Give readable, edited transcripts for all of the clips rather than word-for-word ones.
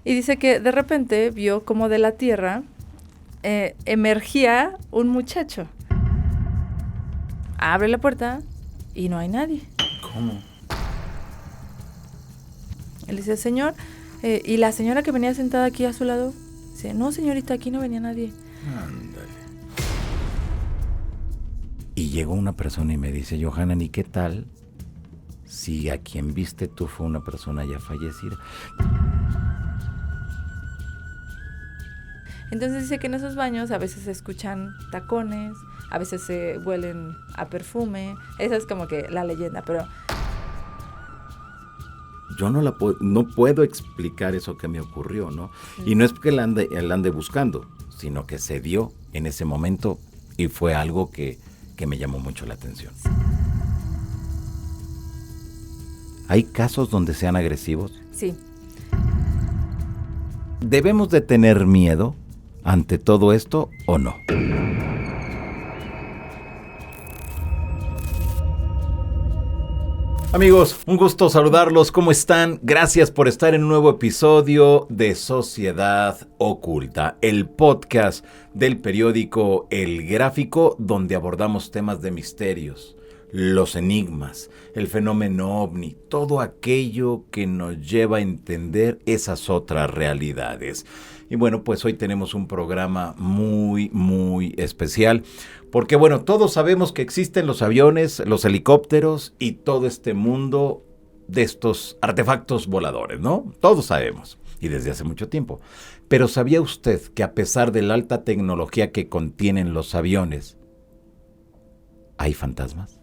Y dice que de repente vio como de la tierra emergía un muchacho. Abre la puerta y no hay nadie. ¿Cómo? Él dice, señor, y la señora que venía sentada aquí a su lado, dice, no señorita, aquí no venía nadie. Ándale. Y llegó una persona y me dice, Johanan, ¿y qué tal si a quien viste tú fue una persona ya fallecida? Entonces dice que en esos baños a veces se escuchan tacones, a veces se huelen a perfume. Esa es como que la leyenda, pero... Yo no puedo explicar eso que me ocurrió, ¿no? Y no es porque él ande buscando, sino que se dio en ese momento y fue algo que me llamó mucho la atención. ¿Hay casos donde sean agresivos? Sí. ¿Debemos de tener miedo ante todo esto o no? Amigos, un gusto saludarlos. ¿Cómo están? Gracias por estar en un nuevo episodio de Sociedad Oculta, el podcast del periódico El Gráfico, donde abordamos temas de misterios, los enigmas, el fenómeno ovni, todo aquello que nos lleva a entender esas otras realidades. Y bueno, pues hoy tenemos un programa muy, muy especial, porque bueno, todos sabemos que existen los aviones, los helicópteros y todo este mundo de estos artefactos voladores, ¿no? Todos sabemos, y desde hace mucho tiempo. Pero ¿sabía usted que a pesar de la alta tecnología que contienen los aviones, hay fantasmas?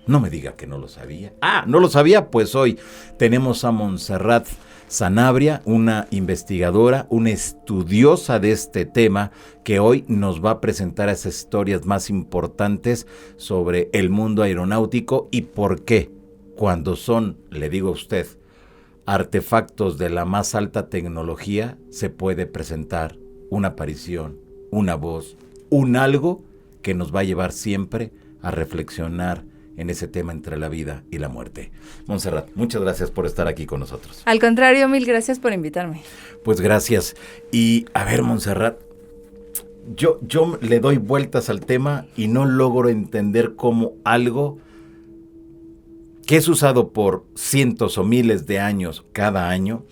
No me diga que no lo sabía. ¿No lo sabía? Pues hoy tenemos a Montserrat Sanabria, una investigadora, una estudiosa de este tema, que hoy nos va a presentar esas historias más importantes sobre el mundo aeronáutico y por qué, cuando son, le digo a usted, artefactos de la más alta tecnología, se puede presentar una aparición, una voz, un algo que nos va a llevar siempre a reflexionar en ese tema entre la vida y la muerte. Montserrat, muchas gracias por estar aquí con nosotros. Al contrario, mil gracias por invitarme. Pues gracias. Y a ver, Montserrat, yo le doy vueltas al tema y no logro entender cómo algo que es usado por cientos o miles de años cada año,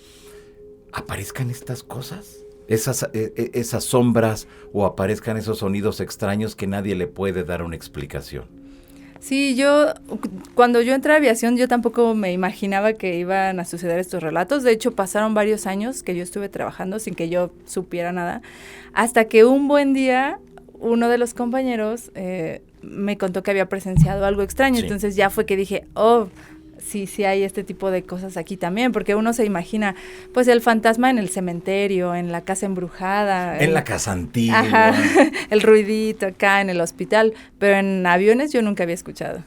aparezcan estas cosas, esas sombras, o aparezcan esos sonidos extraños que nadie le puede dar una explicación. Sí, cuando yo entré a aviación, yo tampoco me imaginaba que iban a suceder estos relatos. De hecho, pasaron varios años que yo estuve trabajando sin que yo supiera nada, hasta que un buen día uno de los compañeros me contó que había presenciado algo extraño. Sí. Entonces ya fue que dije, sí hay este tipo de cosas aquí también, porque uno se imagina, pues, el fantasma en el cementerio, en la casa embrujada. En la casa antigua. Ajá, el ruidito acá en el hospital, pero en aviones yo nunca había escuchado.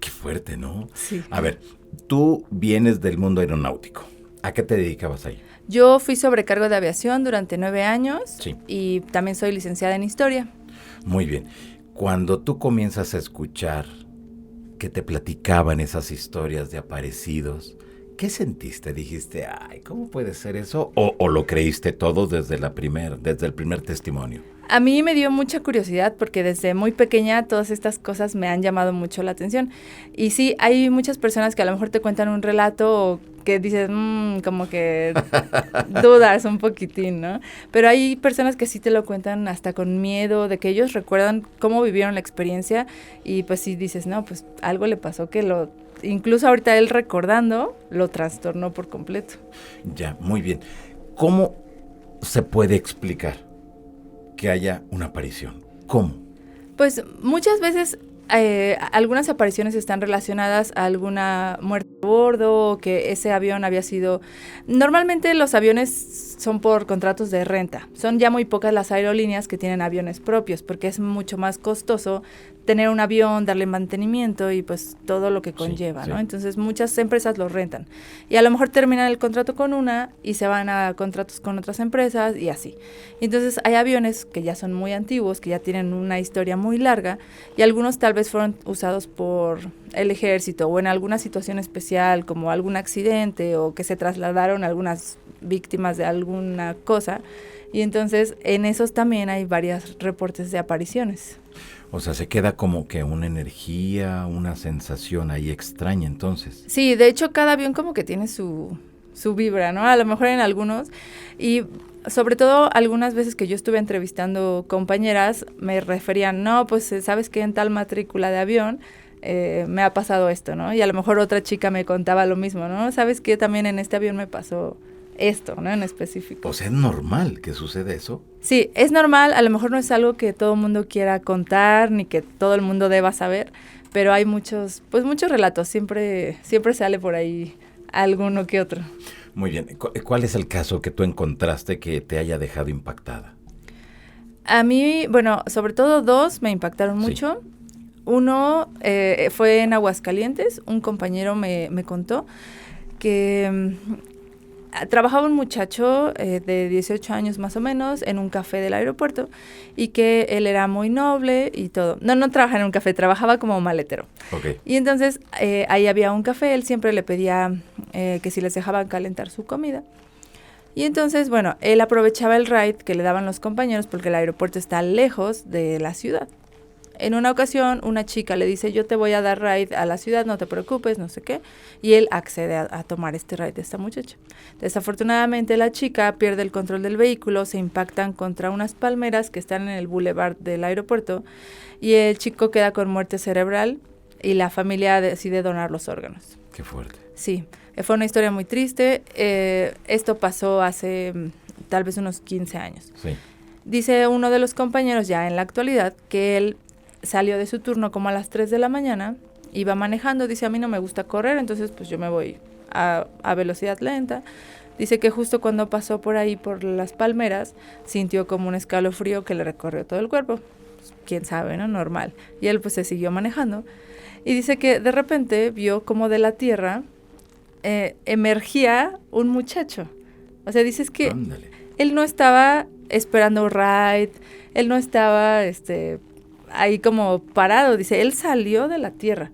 Qué fuerte, ¿no? Sí. A ver, tú vienes del mundo aeronáutico. ¿A qué te dedicabas ahí? Yo fui sobrecargo de aviación durante 9 años. Sí. Y también soy licenciada en historia. Muy bien. Cuando tú comienzas a escuchar que te platicaban esas historias de aparecidos, ¿qué sentiste? ¿Dijiste, cómo puede ser eso? ¿O lo creíste todo desde el primer testimonio? A mí me dio mucha curiosidad porque desde muy pequeña todas estas cosas me han llamado mucho la atención. Y sí, hay muchas personas que a lo mejor te cuentan un relato o que dices, como que dudas un poquitín, ¿no? Pero hay personas que sí te lo cuentan hasta con miedo, de que ellos recuerdan cómo vivieron la experiencia y pues sí dices, no, pues algo le pasó que incluso ahorita él recordando, lo trastornó por completo. Ya, muy bien. ¿Cómo se puede explicar que haya una aparición? ¿Cómo? Pues muchas veces algunas apariciones están relacionadas a alguna muerte a bordo o que ese avión había sido... Normalmente los aviones son por contratos de renta. Son ya muy pocas las aerolíneas que tienen aviones propios porque es mucho más costoso tener un avión, darle mantenimiento y pues todo lo que conlleva, ¿no? Entonces muchas empresas los rentan y a lo mejor terminan el contrato con una y se van a contratos con otras empresas y así. Entonces hay aviones que ya son muy antiguos, que ya tienen una historia muy larga y algunos tal vez fueron usados por el ejército o en alguna situación especial especial, como algún accidente o que se trasladaron algunas víctimas de alguna cosa. Y entonces en esos también hay varios reportes de apariciones. O sea, se queda como que una energía, una sensación ahí extraña entonces. Sí, de hecho cada avión como que tiene su vibra, ¿no? A lo mejor en algunos. Y sobre todo algunas veces que yo estuve entrevistando compañeras me referían, no, pues sabes que en tal matrícula de avión me ha pasado esto, ¿no? Y a lo mejor otra chica me contaba lo mismo, ¿no? Sabes que también en este avión me pasó esto, ¿no? En específico. O sea, ¿es normal que suceda eso? Sí, es normal, a lo mejor no es algo que todo el mundo quiera contar ni que todo el mundo deba saber, pero hay muchos relatos, siempre sale por ahí alguno que otro. Muy bien, ¿cuál es el caso que tú encontraste que te haya dejado impactada? A mí, bueno, sobre todo 2 me impactaron mucho. Uno fue en Aguascalientes, un compañero me contó que trabajaba un muchacho de 18 años más o menos en un café del aeropuerto y que él era muy noble y todo. No trabajaba en un café, trabajaba como maletero. Okay. Y entonces ahí había un café, él siempre le pedía que si les dejaban calentar su comida. Y entonces, bueno, él aprovechaba el ride que le daban los compañeros porque el aeropuerto está lejos de la ciudad. En una ocasión, una chica le dice, yo te voy a dar ride a la ciudad, no te preocupes, no sé qué. Y él accede a tomar este ride de esta muchacha. Desafortunadamente, la chica pierde el control del vehículo, se impactan contra unas palmeras que están en el boulevard del aeropuerto y el chico queda con muerte cerebral y la familia decide donar los órganos. Qué fuerte. Sí, fue una historia muy triste. Esto pasó hace tal vez unos 15 años. Sí. Dice uno de los compañeros ya en la actualidad que él salió de su turno como a las 3 de la mañana, iba manejando, dice, a mí no me gusta correr, entonces pues yo me voy a velocidad lenta. Dice que justo cuando pasó por ahí, por las palmeras, sintió como un escalofrío que le recorrió todo el cuerpo. Pues, quién sabe, ¿no? Normal. Y él pues se siguió manejando. Y dice que de repente vio como de la tierra emergía un muchacho. O sea, dices que Ándale. Él no estaba esperando ride, él no estaba ahí como parado, dice, él salió de la tierra.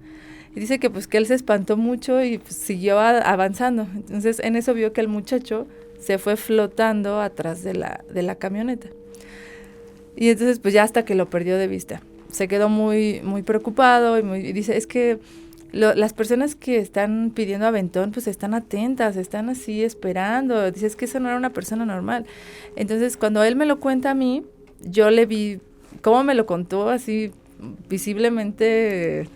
Y dice que pues que él se espantó mucho y pues, siguió avanzando. Entonces en eso vio que el muchacho se fue flotando atrás de la camioneta. Y entonces pues ya hasta que lo perdió de vista. Se quedó muy, muy preocupado y dice, es que las personas que están pidiendo aventón pues están atentas, están así esperando. Dice, es que eso no era una persona normal. Entonces cuando él me lo cuenta a mí, yo le vi cómo me lo contó así visiblemente,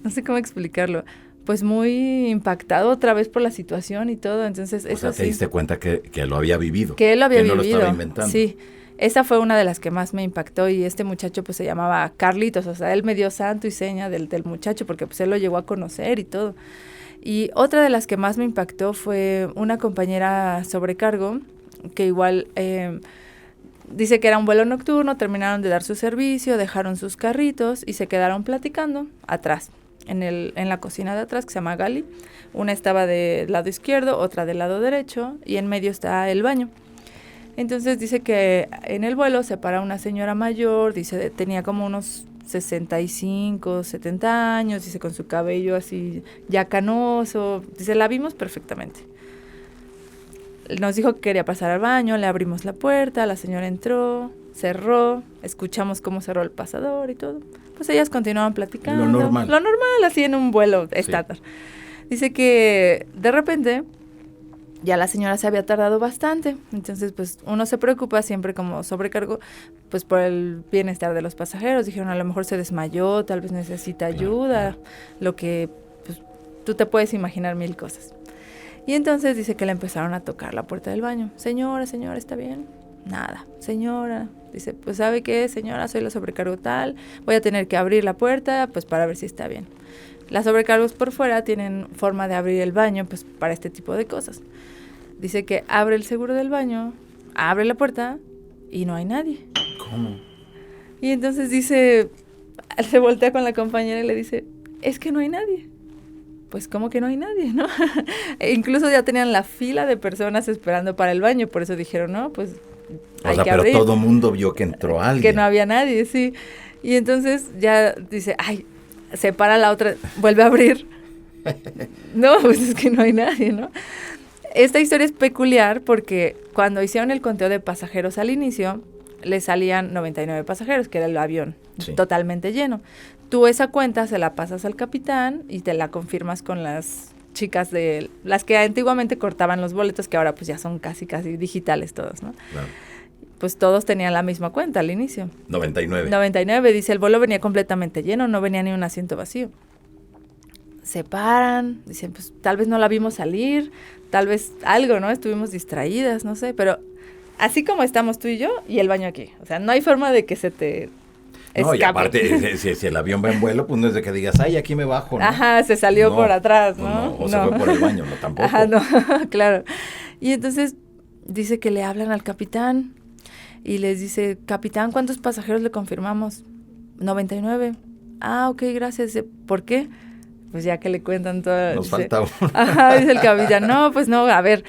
no sé cómo explicarlo, pues muy impactado otra vez por la situación y todo. Entonces O sea, te diste cuenta que lo había vivido. Que él lo había vivido. Que no lo estaba inventando. Sí. Esa fue una de las que más me impactó y este muchacho pues se llamaba Carlitos, o sea, él me dio santo y seña del muchacho porque pues él lo llegó a conocer y todo. Y otra de las que más me impactó fue una compañera sobrecargo que igual dice que era un vuelo nocturno, terminaron de dar su servicio, dejaron sus carritos y se quedaron platicando atrás, en la cocina de atrás que se llama Gali. Una estaba del lado izquierdo, otra del lado derecho y en medio está el baño. Entonces dice que en el vuelo se para una señora mayor, dice tenía como unos 65, 70 años, dice con su cabello así ya canoso, dice la vimos perfectamente. Nos dijo que quería pasar al baño, le abrimos la puerta, la señora entró, cerró, escuchamos cómo cerró el pasador y todo. Pues ellas continuaban platicando. Lo normal, así en un vuelo estándar. Sí. Dice que de repente ya la señora se había tardado bastante, entonces pues uno se preocupa siempre como sobrecargo, pues por el bienestar de los pasajeros. Dijeron a lo mejor se desmayó, tal vez necesita ayuda, lo que pues tú te puedes imaginar mil cosas. Y entonces dice que le empezaron a tocar la puerta del baño. Señora, ¿está bien? Nada. Señora, dice, pues ¿sabe qué? Señora, soy la sobrecargo tal, voy a tener que abrir la puerta pues para ver si está bien. Las sobrecargos por fuera tienen forma de abrir el baño pues para este tipo de cosas. Dice que abre el seguro del baño, abre la puerta y no hay nadie. ¿Cómo? Y entonces dice, se voltea con la compañera y le dice, es que no hay nadie. Pues ¿cómo que no hay nadie, no? E incluso ya tenían la fila de personas esperando para el baño, por eso dijeron, no, pues hay que abrir. Pero todo mundo vio que entró alguien. Que no había nadie, sí. Y entonces ya dice, ay, se para la otra, vuelve a abrir No, pues es que no hay nadie, ¿no? Esta historia es peculiar porque cuando hicieron el conteo de pasajeros al inicio, le salían 99 pasajeros, que era el avión totalmente lleno. Tú esa cuenta se la pasas al capitán y te la confirmas con las chicas de las que antiguamente cortaban los boletos, que ahora pues ya son casi digitales todos, ¿no? Claro. Pues todos tenían la misma cuenta al inicio. 99. 99, dice, el vuelo venía completamente lleno, no venía ni un asiento vacío. Se paran, dicen, pues tal vez no la vimos salir, tal vez algo, ¿no? Estuvimos distraídas, no sé, pero así como estamos tú y yo y el baño aquí. O sea, no hay forma de que se te no, escape. Y aparte, si el avión va en vuelo, pues no es de que digas, ay, aquí me bajo, ¿no? Ajá, se salió por atrás, ¿no? O se fue por el baño, no, tampoco. Ajá, no, claro. Y entonces dice que le hablan al capitán y les dice, capitán, ¿cuántos pasajeros le confirmamos? 99. Ah, ok, gracias. Dice, ¿por qué? Pues ya que le cuentan todo. Nos falta uno. Ajá, dice el capitán, no, pues no, a ver,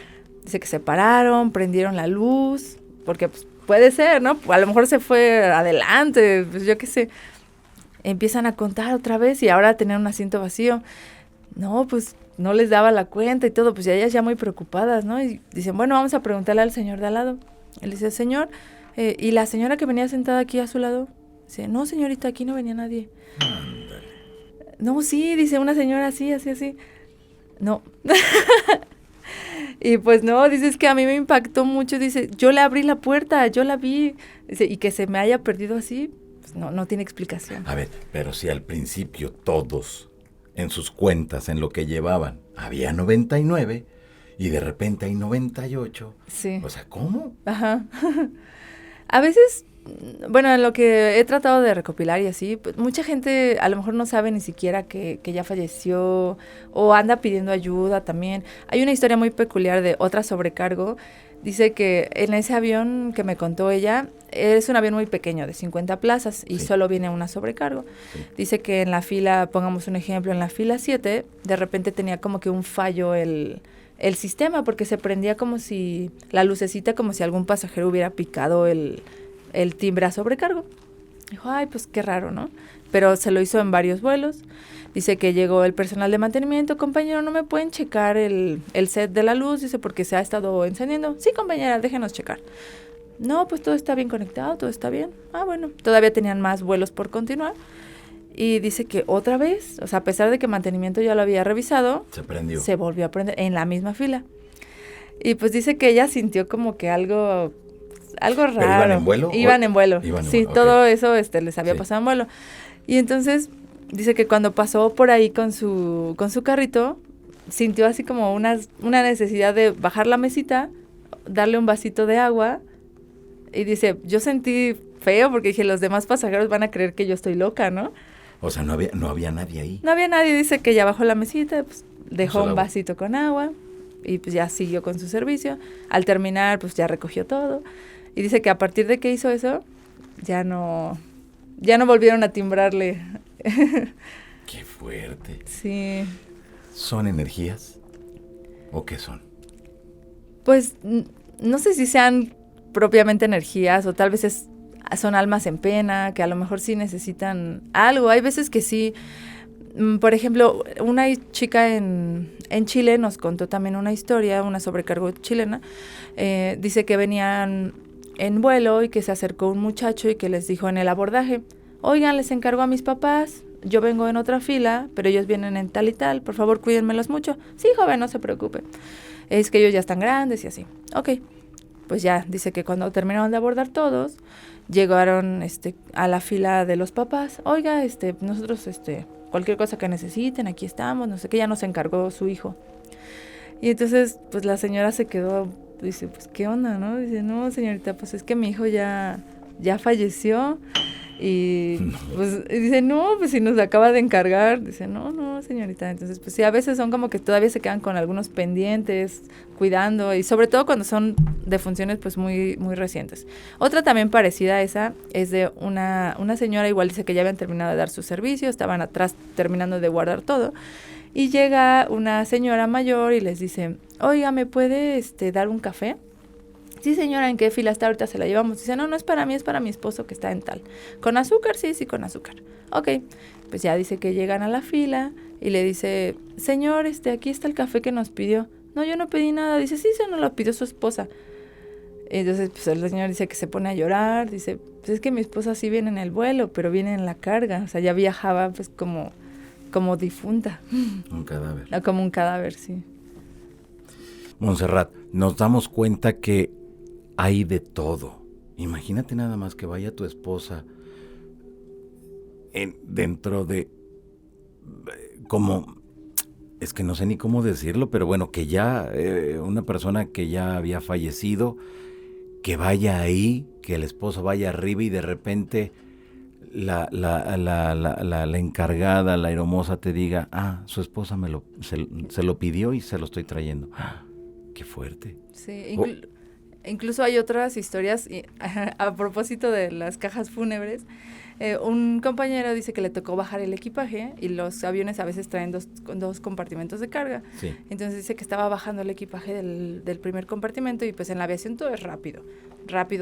dice que se pararon, prendieron la luz, porque pues puede ser, ¿no? A lo mejor se fue adelante, pues yo qué sé. Empiezan a contar otra vez y ahora tenían un asiento vacío. No, pues no les daba la cuenta y todo, pues ellas ya muy preocupadas, ¿no? Y dicen, bueno, vamos a preguntarle al señor de al lado. Él dice, señor, ¿y la señora que venía sentada aquí a su lado? Dice, no, señorita, aquí no venía nadie. No, sí, dice una señora así. No. Y pues no, dice, es que a mí me impactó mucho. Dice, yo le abrí la puerta, yo la vi. Dice, y que se me haya perdido así, pues no tiene explicación. A ver, pero si al principio todos, en sus cuentas, en lo que llevaban, había 99 y de repente hay 98. Sí. O sea, ¿cómo? Ajá. A veces, bueno, en lo que he tratado de recopilar y así, pues, mucha gente a lo mejor no sabe ni siquiera que ya falleció o anda pidiendo ayuda también. Hay una historia muy peculiar de otra sobrecargo. Dice que en ese avión que me contó ella, es un avión muy pequeño, de 50 plazas, y solo viene una sobrecargo. Sí. Dice que en la fila, pongamos un ejemplo, en la fila 7, de repente tenía como que un fallo el sistema, porque se prendía como si, la lucecita como si algún pasajero hubiera picado el timbre a sobrecargo. Dijo, ay, pues qué raro, ¿no? Pero se lo hizo en varios vuelos. Dice que llegó el personal de mantenimiento, compañero, ¿no me pueden checar el set de la luz? Dice, porque se ha estado encendiendo. Sí, compañera, déjenos checar. No, pues todo está bien conectado, todo está bien. Ah, bueno, todavía tenían más vuelos por continuar. Y dice que otra vez, o sea, a pesar de que mantenimiento ya lo había revisado, se prendió. Se volvió a prender en la misma fila. Y pues dice que ella sintió como que algo raro. ¿Pero iban en vuelo? Iban en vuelo. Sí, vuelo. Todo eso les había pasado en vuelo. Y entonces dice que cuando pasó por ahí con su carrito, sintió así como una necesidad de bajar la mesita, darle un vasito de agua. Y dice, yo sentí feo porque dije, los demás pasajeros van a creer que yo estoy loca, ¿no? O sea, no había nadie ahí. No había nadie, dice que ya bajó la mesita, pues dejó un vasito con agua y pues ya siguió con su servicio. Al terminar, pues ya recogió todo. Y dice que a partir de que hizo eso, ya no volvieron a timbrarle. ¡Qué fuerte! Sí. ¿Son energías? ¿O qué son? Pues no sé si sean propiamente energías o tal vez son almas en pena, que a lo mejor sí necesitan algo. Hay veces que sí. Por ejemplo, una chica en Chile nos contó también una historia, una sobrecargo chilena. Dice que venían en vuelo y que se acercó un muchacho y que les dijo en el abordaje, oigan, les encargo a mis papás, yo vengo en otra fila, pero ellos vienen en tal y tal, por favor cuídenmelos mucho. Sí, joven, no se preocupe. Es que ellos ya están grandes y así. Ok, pues ya, dice que cuando terminaron de abordar todos, llegaron a la fila de los papás. Oiga, nosotros, cualquier cosa que necesiten, aquí estamos, no sé qué, ya nos encargó su hijo. Y entonces, pues la señora se quedó, dice, pues, ¿qué onda, no? Dice, no, señorita, pues es que mi hijo ya falleció. Y pues dice, no, pues si nos acaba de encargar. Dice, no, señorita. Entonces, pues sí, a veces son como que todavía se quedan con algunos pendientes, cuidando, y sobre todo cuando son defunciones pues muy, muy recientes. Otra también parecida a esa es de una señora, igual dice que ya habían terminado de dar su servicio, estaban atrás terminando de guardar todo, y llega una señora mayor y les dice, oiga, ¿me puede dar un café? Sí, señora, ¿en qué fila está? Ahorita se la llevamos. Dice, no es para mí, es para mi esposo que está en tal. ¿Con azúcar? Sí, con azúcar. Ok, pues ya dice que llegan a la fila, y le dice, señor, aquí está el café que nos pidió. No, yo no pedí nada. Dice, sí, se nos lo pidió su esposa. Entonces, pues el señor dice que se pone a llorar, dice, pues es que mi esposa sí viene en el vuelo, pero viene en la carga, o sea, ya viajaba pues como difunta. Un cadáver. No, como un cadáver, sí. Montserrat, nos damos cuenta que hay de todo. Imagínate nada más que vaya tu esposa dentro de, como, es que no sé ni cómo decirlo, pero bueno, que ya una persona que ya había fallecido, que vaya ahí, que el esposo vaya arriba y de repente la encargada, la aeromoza te diga, su esposa se lo pidió y se lo estoy trayendo. ¡Qué fuerte! Sí, incluso hay otras historias, a propósito de las cajas fúnebres. Un compañero dice que le tocó bajar el equipaje y los aviones a veces traen dos compartimentos de carga. Sí. Entonces dice que estaba bajando el equipaje del primer compartimento y pues en la aviación todo es rápido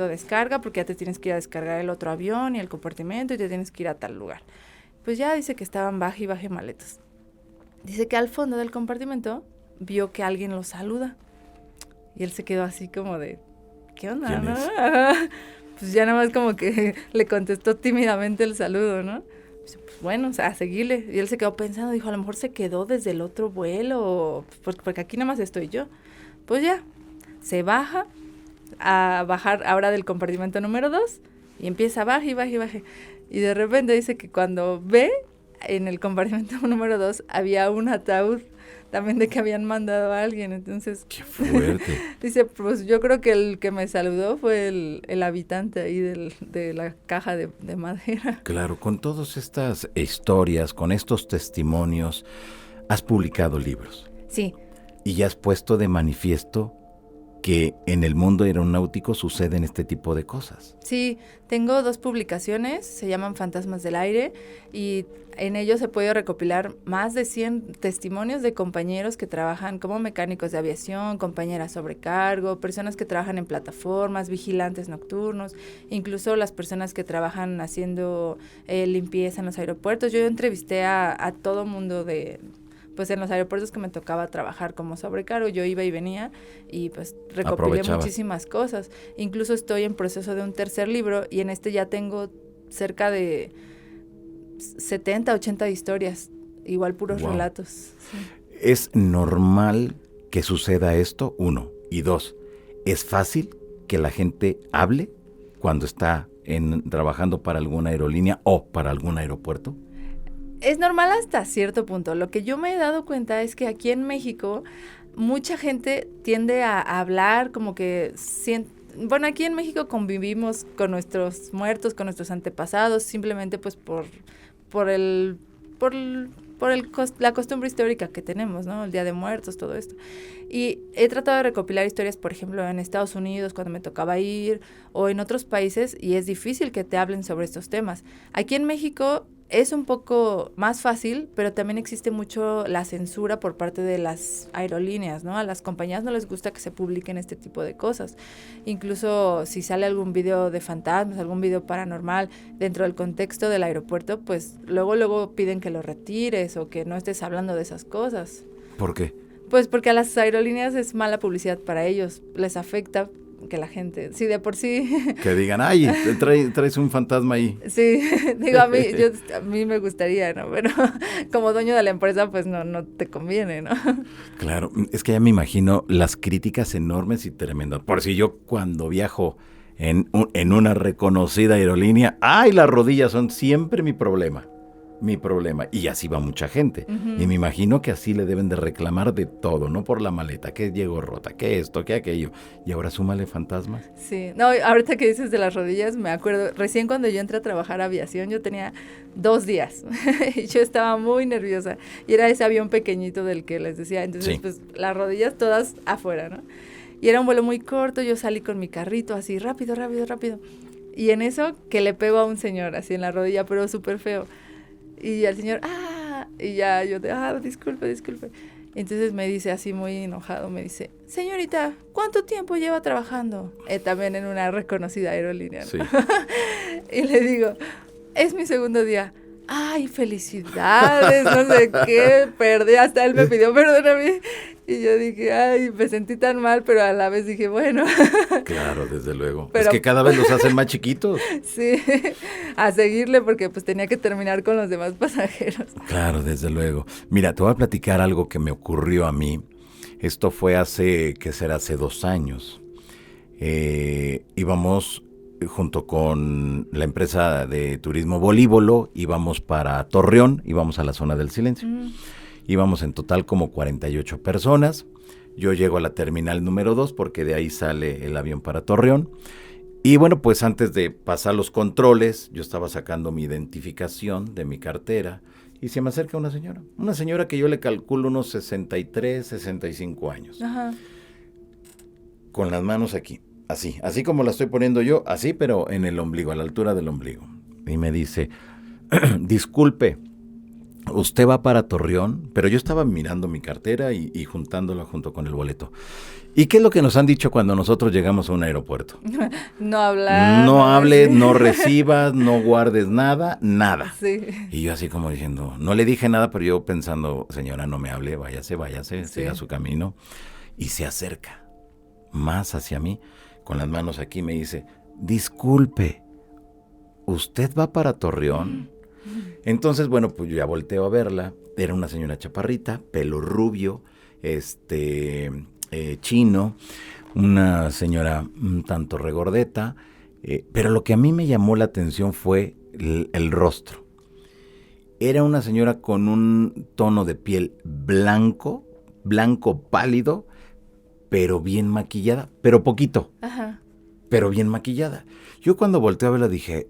descarga porque ya te tienes que ir a descargar el otro avión y el compartimento y te tienes que ir a tal lugar. Pues ya dice que estaban baje maletas. Dice que al fondo del compartimento vio que alguien lo saluda y él se quedó así como de, ¿qué onda? ¿Quién ¿no? es? Pues ya nada más como que le contestó tímidamente el saludo, ¿no? Pues bueno, o sea, a seguirle. Y él se quedó pensando, dijo, a lo mejor se quedó desde el otro vuelo, porque aquí nada más estoy yo. Pues ya, se baja a bajar ahora del compartimento número 2 y empieza a baje. Y de repente dice que cuando ve, en el compartimento número 2 había un ataúd también de que habían mandado a alguien, entonces... ¡Qué fuerte! Dice, pues yo creo que el que me saludó fue el habitante ahí de la caja de madera. Claro, con todas estas historias, con estos testimonios, has publicado libros. Sí. Y ya has puesto de manifiesto que en el mundo aeronáutico suceden este tipo de cosas. Sí, tengo 2 publicaciones, se llaman Fantasmas del Aire, y en ellos he podido recopilar más de 100 testimonios de compañeros que trabajan como mecánicos de aviación, compañeras sobrecargo, personas que trabajan en plataformas, vigilantes nocturnos, incluso las personas que trabajan haciendo limpieza en los aeropuertos. Yo entrevisté a todo mundo pues en los aeropuertos que me tocaba trabajar como sobrecargo, yo iba y venía y pues recopilé muchísimas cosas. Incluso estoy en proceso de un 3er libro y en este ya tengo cerca de 70, 80 historias, igual puros relatos. Sí. ¿Es normal que suceda esto? 1. Y 2, ¿es fácil que la gente hable cuando está trabajando para alguna aerolínea o para algún aeropuerto? Es normal hasta cierto punto. Lo que yo me he dado cuenta es que aquí en México mucha gente tiende a hablar como que bueno, aquí en México convivimos con nuestros muertos, con nuestros antepasados, simplemente pues por la costumbre histórica que tenemos, ¿no? El Día de Muertos, todo esto. Y he tratado de recopilar historias, por ejemplo, en Estados Unidos, cuando me tocaba ir, o en otros países, y es difícil que te hablen sobre estos temas. Aquí en México es un poco más fácil, pero también existe mucho la censura por parte de las aerolíneas, ¿no? A las compañías no les gusta que se publiquen este tipo de cosas. Incluso si sale algún video de fantasmas, algún video paranormal dentro del contexto del aeropuerto, pues luego piden que lo retires o que no estés hablando de esas cosas. ¿Por qué? Pues porque a las aerolíneas es mala publicidad para ellos, les afecta que la gente, sí, de por sí. Que digan, ay, traes un fantasma ahí. Sí, digo, a mí me gustaría, ¿no? Pero como dueño de la empresa, pues no te conviene, ¿no? Claro, es que ya me imagino las críticas enormes y tremendas. Por si yo cuando viajo en una reconocida aerolínea, ay, las rodillas son siempre mi problema. Y así va mucha gente. Uh-huh. Y me imagino que así le deben de reclamar de todo, no por la maleta, que llegó rota, que esto, que aquello. Y ahora súmale fantasmas. Sí, no, ahorita que dices de las rodillas, me acuerdo, recién cuando yo entré a trabajar a aviación, yo tenía 2 días. Y yo estaba muy nerviosa. Y era ese avión pequeñito del que les decía. Entonces, sí, pues las rodillas todas afuera, ¿no? Y era un vuelo muy corto, yo salí con mi carrito así, rápido. Y en eso, que le pego a un señor así en la rodilla, pero súper feo. Y al señor, y ya yo disculpe. Entonces me dice así muy enojado, me dice, señorita, ¿cuánto tiempo lleva trabajando? También en una reconocida aerolínea, ¿no? Sí. Y le digo, es mi 2º día. ay, felicidades, no sé qué, perdí, hasta él me pidió perdón a mí. Y yo dije, ay, me sentí tan mal, pero a la vez dije, bueno. Claro, desde luego. Pero, es que cada vez los hacen más chiquitos. Sí, a seguirle porque pues tenía que terminar con los demás pasajeros. Claro, desde luego. Mira, te voy a platicar algo que me ocurrió a mí. Esto fue hace 2 años. Íbamos junto con la empresa de turismo Volívolo, íbamos para Torreón, íbamos a la zona del silencio. Íbamos en total como 48 personas. Yo llego a la terminal número 2 porque de ahí sale el avión para Torreón. Y bueno, pues antes de pasar los controles, yo estaba sacando mi identificación de mi cartera y se me acerca una señora que yo le calculo unos 63, 65 años. Ajá. Con las manos aquí, así como la estoy poniendo yo, así pero en el ombligo, a la altura del ombligo. Y me dice, disculpe, ¿usted va para Torreón? Pero yo estaba mirando mi cartera y juntándola junto con el boleto. ¿Y qué es lo que nos han dicho cuando nosotros llegamos a un aeropuerto? No hablar. No hables, no recibas, no guardes nada. Sí. Y yo así como diciendo, no le dije nada, pero yo pensando, señora, no me hable, váyase, Sí. siga su camino. Y se acerca más hacia mí, con las manos aquí, me dice, disculpe, ¿usted va para Torreón? Entonces, bueno, pues yo ya volteo a verla. Era una señora chaparrita, pelo rubio, chino, una señora un tanto regordeta, pero lo que a mí me llamó la atención fue el rostro. Era una señora con un tono de piel blanco pálido, pero bien maquillada, pero poquito, Ajá. pero bien maquillada. Yo cuando volteé a verla dije,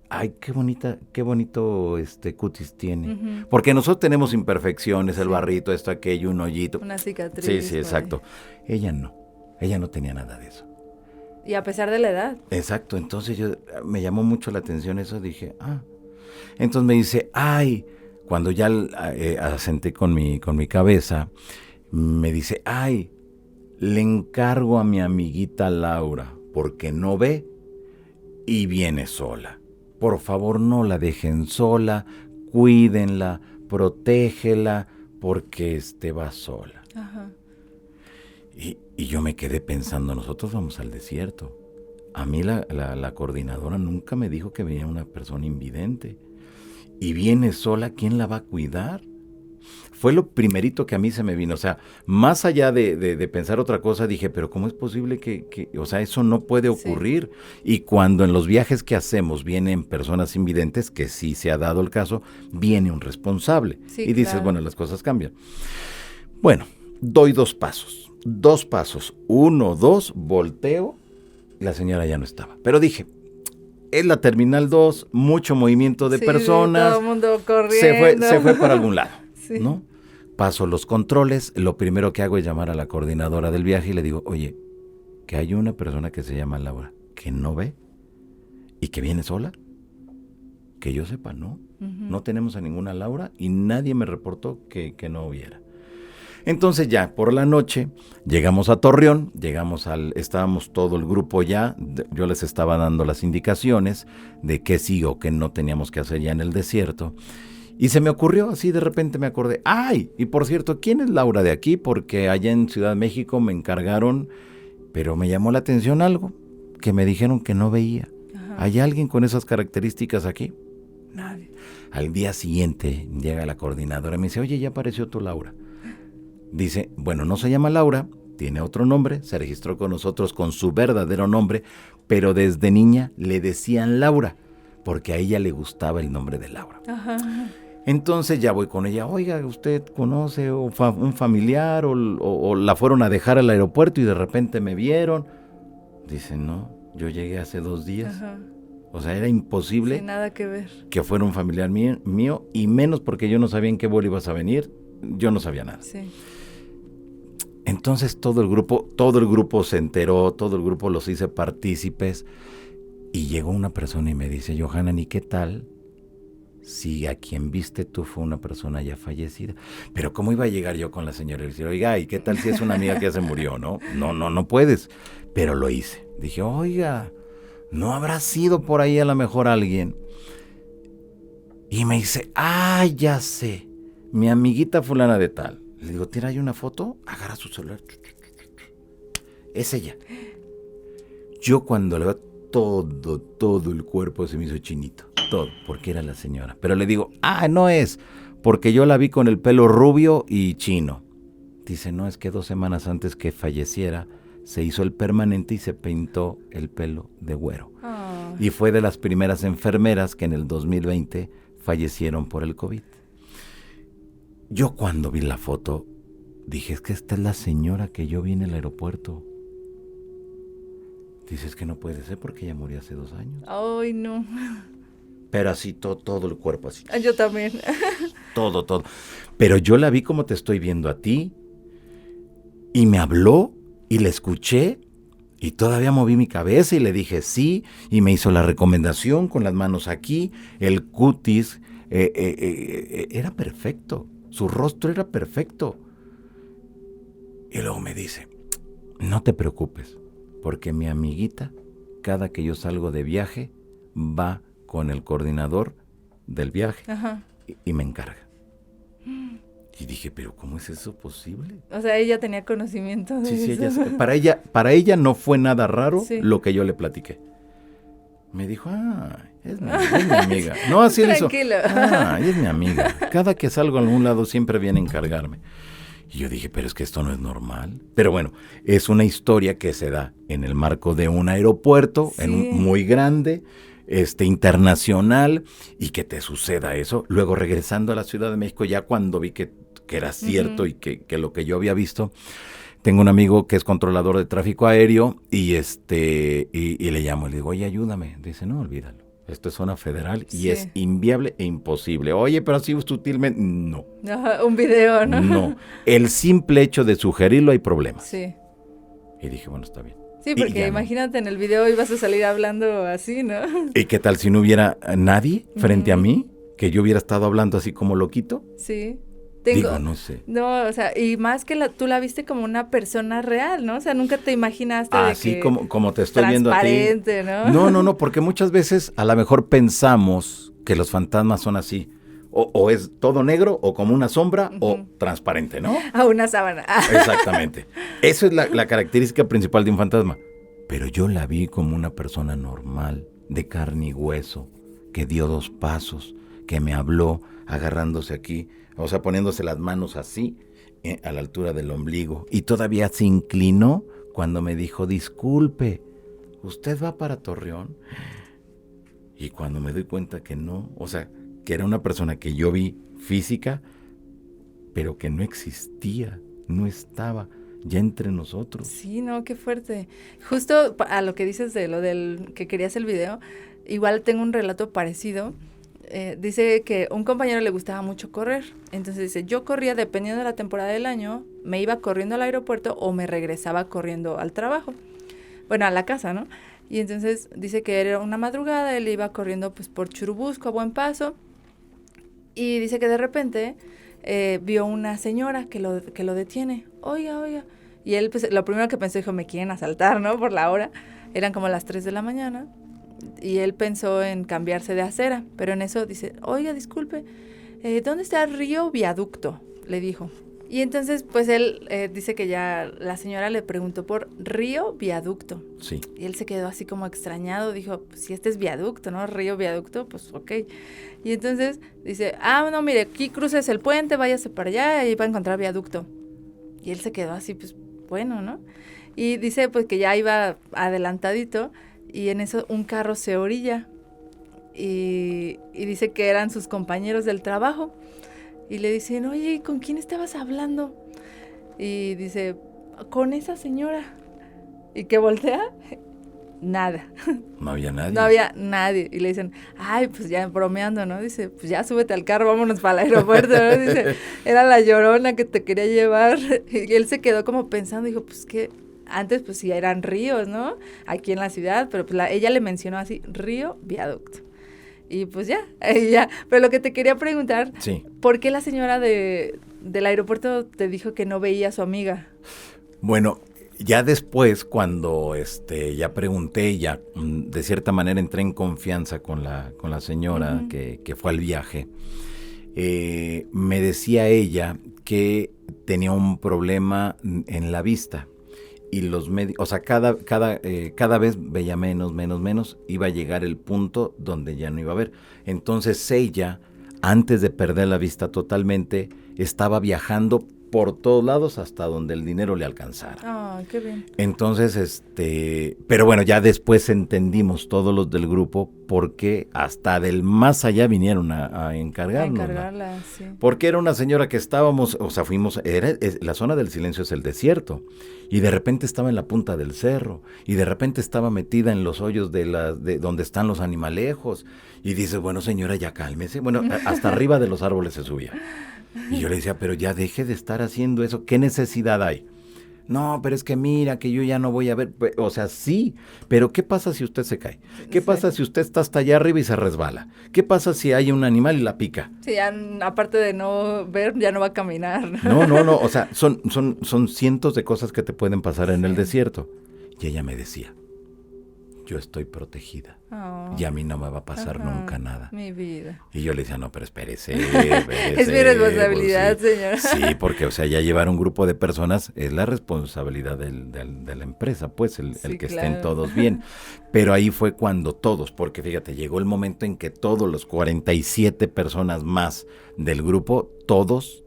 ay, qué bonito cutis tiene. Uh-huh. Porque nosotros tenemos imperfecciones, el Sí. barrito, esto, aquello, un hoyito. Una cicatriz. Sí, exacto. Ella no tenía nada de eso. Y a pesar de la edad. Exacto, entonces me llamó mucho la atención eso, dije, Entonces me dice, ay, cuando ya asenté con mi cabeza, me dice, ay, le encargo a mi amiguita Laura, porque no ve y viene sola. Por favor, no la dejen sola, cuídenla, protégela, porque va sola. Ajá. Y yo me quedé pensando, nosotros vamos al desierto. A mí la coordinadora nunca me dijo que venía una persona invidente. Y viene sola, ¿quién la va a cuidar? Fue lo primerito que a mí se me vino. O sea, más allá de pensar otra cosa, dije, pero ¿cómo es posible que o sea, eso no puede ocurrir? Sí. Y cuando en los viajes que hacemos vienen personas invidentes, que sí se ha dado el caso, viene un responsable. Sí, y dices, bueno, las cosas cambian. Bueno, doy 2 pasos. 2 pasos. 1, 2, volteo. La señora ya no estaba. Pero dije, es la terminal 2, mucho movimiento de personas. Todo el mundo corriendo. Se fue para algún lado. Sí. ¿No? Paso los controles, lo primero que hago es llamar a la coordinadora del viaje y le digo, oye, que hay una persona que se llama Laura, que no ve y que viene sola. Que yo sepa, no. Uh-huh. No tenemos a ninguna Laura y nadie me reportó que no hubiera. Entonces ya, por la noche, llegamos a Torreón, estábamos todo el grupo ya, yo les estaba dando las indicaciones de qué sí o qué no teníamos que hacer ya en el desierto. Y se me ocurrió, así de repente me acordé, ¡ay! Y por cierto, ¿quién es Laura de aquí? Porque allá en Ciudad de México me encargaron, pero me llamó la atención algo, que me dijeron que no veía. Ajá. ¿Hay alguien con esas características aquí? Nadie. Al día siguiente llega la coordinadora y me dice, oye, ya apareció tu Laura. Dice, bueno, no se llama Laura, tiene otro nombre, se registró con nosotros con su verdadero nombre, pero desde niña le decían Laura, porque a ella le gustaba el nombre de Laura. Ajá. Entonces ya voy con ella, oiga, ¿usted conoce un familiar o la fueron a dejar al aeropuerto y de repente me vieron? Dice, no, yo llegué hace 2 días. Ajá. O sea, era imposible. Sin nada que ver. Que fuera un familiar mío y menos porque yo no sabía en qué vuelo ibas a venir, yo no sabía nada. Sí. Entonces todo el grupo se enteró, todo el grupo los hice partícipes y llegó una persona y me dice, Johanan, ¿y qué tal si a quien viste tú fue una persona ya fallecida? Pero ¿cómo iba a llegar yo con la señora y decir, oiga, ¿y qué tal si es una amiga que ya se murió? No puedes. Pero lo hice. Dije, oiga, ¿no habrá sido por ahí a lo mejor alguien? Y me dice, ya sé, mi amiguita fulana de tal. Le digo, ¿tira ahí una foto? Agarra su celular. Es ella. Yo cuando le veo todo el cuerpo se me hizo chinito. Todo, porque era la señora. Pero le digo, no es, porque yo la vi con el pelo rubio y chino. Dice, no, es que 2 semanas antes que falleciera, se hizo el permanente y se pintó el pelo de güero. Oh. Y fue de las primeras enfermeras que en el 2020 fallecieron por el COVID. Yo cuando vi la foto, dije, es que esta es la señora que yo vi en el aeropuerto. Dices que no puede ser porque ella murió hace 2 años. Ay, no. Pero así todo el cuerpo así. Yo también. Todo. Pero yo la vi como te estoy viendo a ti. Y me habló y la escuché. Y todavía moví mi cabeza y le dije sí. Y me hizo la recomendación con las manos aquí. El cutis era perfecto. Su rostro era perfecto. Y luego me dice, no te preocupes. Porque mi amiguita, cada que yo salgo de viaje, va con el coordinador del viaje. Ajá. Y me encarga. Y dije, ¿pero cómo es eso posible? O sea, ella tenía conocimiento de eso. Sí, para ella no fue nada raro lo que yo le platiqué. Me dijo, es mi amiga. No, así le hizo. Es mi amiga. Cada que salgo a algún lado siempre viene a encargarme. Y yo dije, pero es que esto no es normal. Pero bueno, es una historia que se da en el marco de un aeropuerto muy grande, internacional, y que te suceda eso. Luego regresando a la Ciudad de México, ya cuando vi que era cierto y que lo que yo había visto, tengo un amigo que es controlador de tráfico aéreo y le llamo y le digo, oye, ayúdame. Dice, no, olvídalo. Esto es zona federal y es inviable e imposible. Oye, pero así sutilmente, no. Un video, ¿no? No. El simple hecho de sugerirlo hay problemas. Sí. Y dije, bueno, está bien. Sí, porque imagínate, en el video ibas a salir hablando así, ¿no? ¿Y qué tal si no hubiera nadie frente a mí? Que yo hubiera estado hablando así como loquito. Sí. Digo, no sé. No, o sea, y más que tú la viste como una persona real, ¿no? O sea, nunca te imaginaste así como te estoy viendo a ti. Transparente, ¿no? No, porque muchas veces a lo mejor pensamos que los fantasmas son así. O es todo negro, o como una sombra, o transparente, ¿no? A una sábana. Exactamente. Eso es la característica principal de un fantasma. Pero yo la vi como una persona normal, de carne y hueso, que dio 2 pasos, que me habló agarrándose aquí, o sea, poniéndose las manos así, a la altura del ombligo. Y todavía se inclinó cuando me dijo, disculpe, ¿usted va para Torreón? Y cuando me doy cuenta que no, o sea, que era una persona que yo vi física, pero que no existía, no estaba ya entre nosotros. Sí, no, qué fuerte. Justo a lo que dices de lo del que querías el video, igual tengo un relato parecido. Dice que un compañero le gustaba mucho correr. Entonces dice, yo corría dependiendo de la temporada del año, me iba corriendo al aeropuerto o me regresaba corriendo al trabajo. Bueno, a la casa, ¿no? Y entonces dice que era una madrugada, él iba corriendo pues por Churubusco a buen paso. Y dice que de repente vio una señora que lo detiene. Oiga. Y él, pues, lo primero que pensó, dijo, me quieren asaltar, ¿no? Por la hora. Eran como las 3 de la mañana. Y él pensó en cambiarse de acera. Pero en eso dice, oiga, disculpe, ¿dónde está el río Viaducto? Le dijo. Y entonces, pues, él dice que ya la señora le preguntó por río Viaducto. Sí. Y él se quedó así como extrañado. Dijo, pues, si este es viaducto, ¿no? Río Viaducto, pues, ok. Y entonces dice, no, mire, aquí cruces el puente, váyase para allá y va a encontrar viaducto. Y él se quedó así, pues, bueno, ¿no? Y dice, pues, que ya iba adelantadito y en eso un carro se orilla. Y dice que eran sus compañeros del trabajo. Y le dicen, oye, ¿con quién estabas hablando? Y dice, con esa señora. ¿Y que voltea? Nada. No había nadie. No había nadie. Y le dicen, ay, pues ya bromeando, ¿no? Dice, pues ya súbete al carro, vámonos para el aeropuerto, ¿no? Dice, era la Llorona que te quería llevar. Y él se quedó como pensando, dijo, pues que antes pues sí eran ríos, ¿no? Aquí en la ciudad, pero pues ella le mencionó así, río Viaducto. Y pues ya. Pero lo que te quería preguntar, sí. ¿Por qué la señora del aeropuerto te dijo que no veía a su amiga? Bueno, Ya después, cuando ya pregunté, ya de cierta manera entré en confianza con la señora que fue al viaje, me decía ella que tenía un problema en la vista. Y los médicos, o sea, cada vez veía menos, iba a llegar el punto donde ya no iba a ver. Entonces ella, antes de perder la vista totalmente, estaba viajando por todos lados hasta donde el dinero le alcanzara. Ah, qué bien. Entonces, pero bueno, ya después entendimos todos los del grupo porque hasta del más allá vinieron a encargarnos. A encargarla, sí. Porque era una señora que estábamos, o sea, la zona del silencio es el desierto, y de repente estaba en la punta del cerro, y de repente estaba metida en los hoyos de donde están los animalejos, y dice, bueno señora, ya cálmese, bueno, hasta arriba de los árboles se subía. Y yo le decía, pero ya deje de estar haciendo eso, ¿qué necesidad hay? No, pero es que mira, que yo ya no voy a ver, o sea, sí, pero ¿qué pasa si usted se cae? ¿Qué pasa si usted está hasta allá arriba y se resbala? ¿Qué pasa si hay un animal y la pica? Sí, ya, aparte de no ver, ya no va a caminar. No, o sea, son cientos de cosas que te pueden pasar en el desierto. Y ella me decía, yo estoy protegida. Oh. Y a mí no me va a pasar nunca nada. Mi vida. Y yo le decía, no, pero espérese. Es mi responsabilidad, pues, sí. señora. Sí, porque, o sea, ya llevar un grupo de personas es la responsabilidad de la empresa, pues, el que claro. estén todos bien. Pero ahí fue cuando todos, porque fíjate, llegó el momento en que todos los 47 personas más del grupo, todos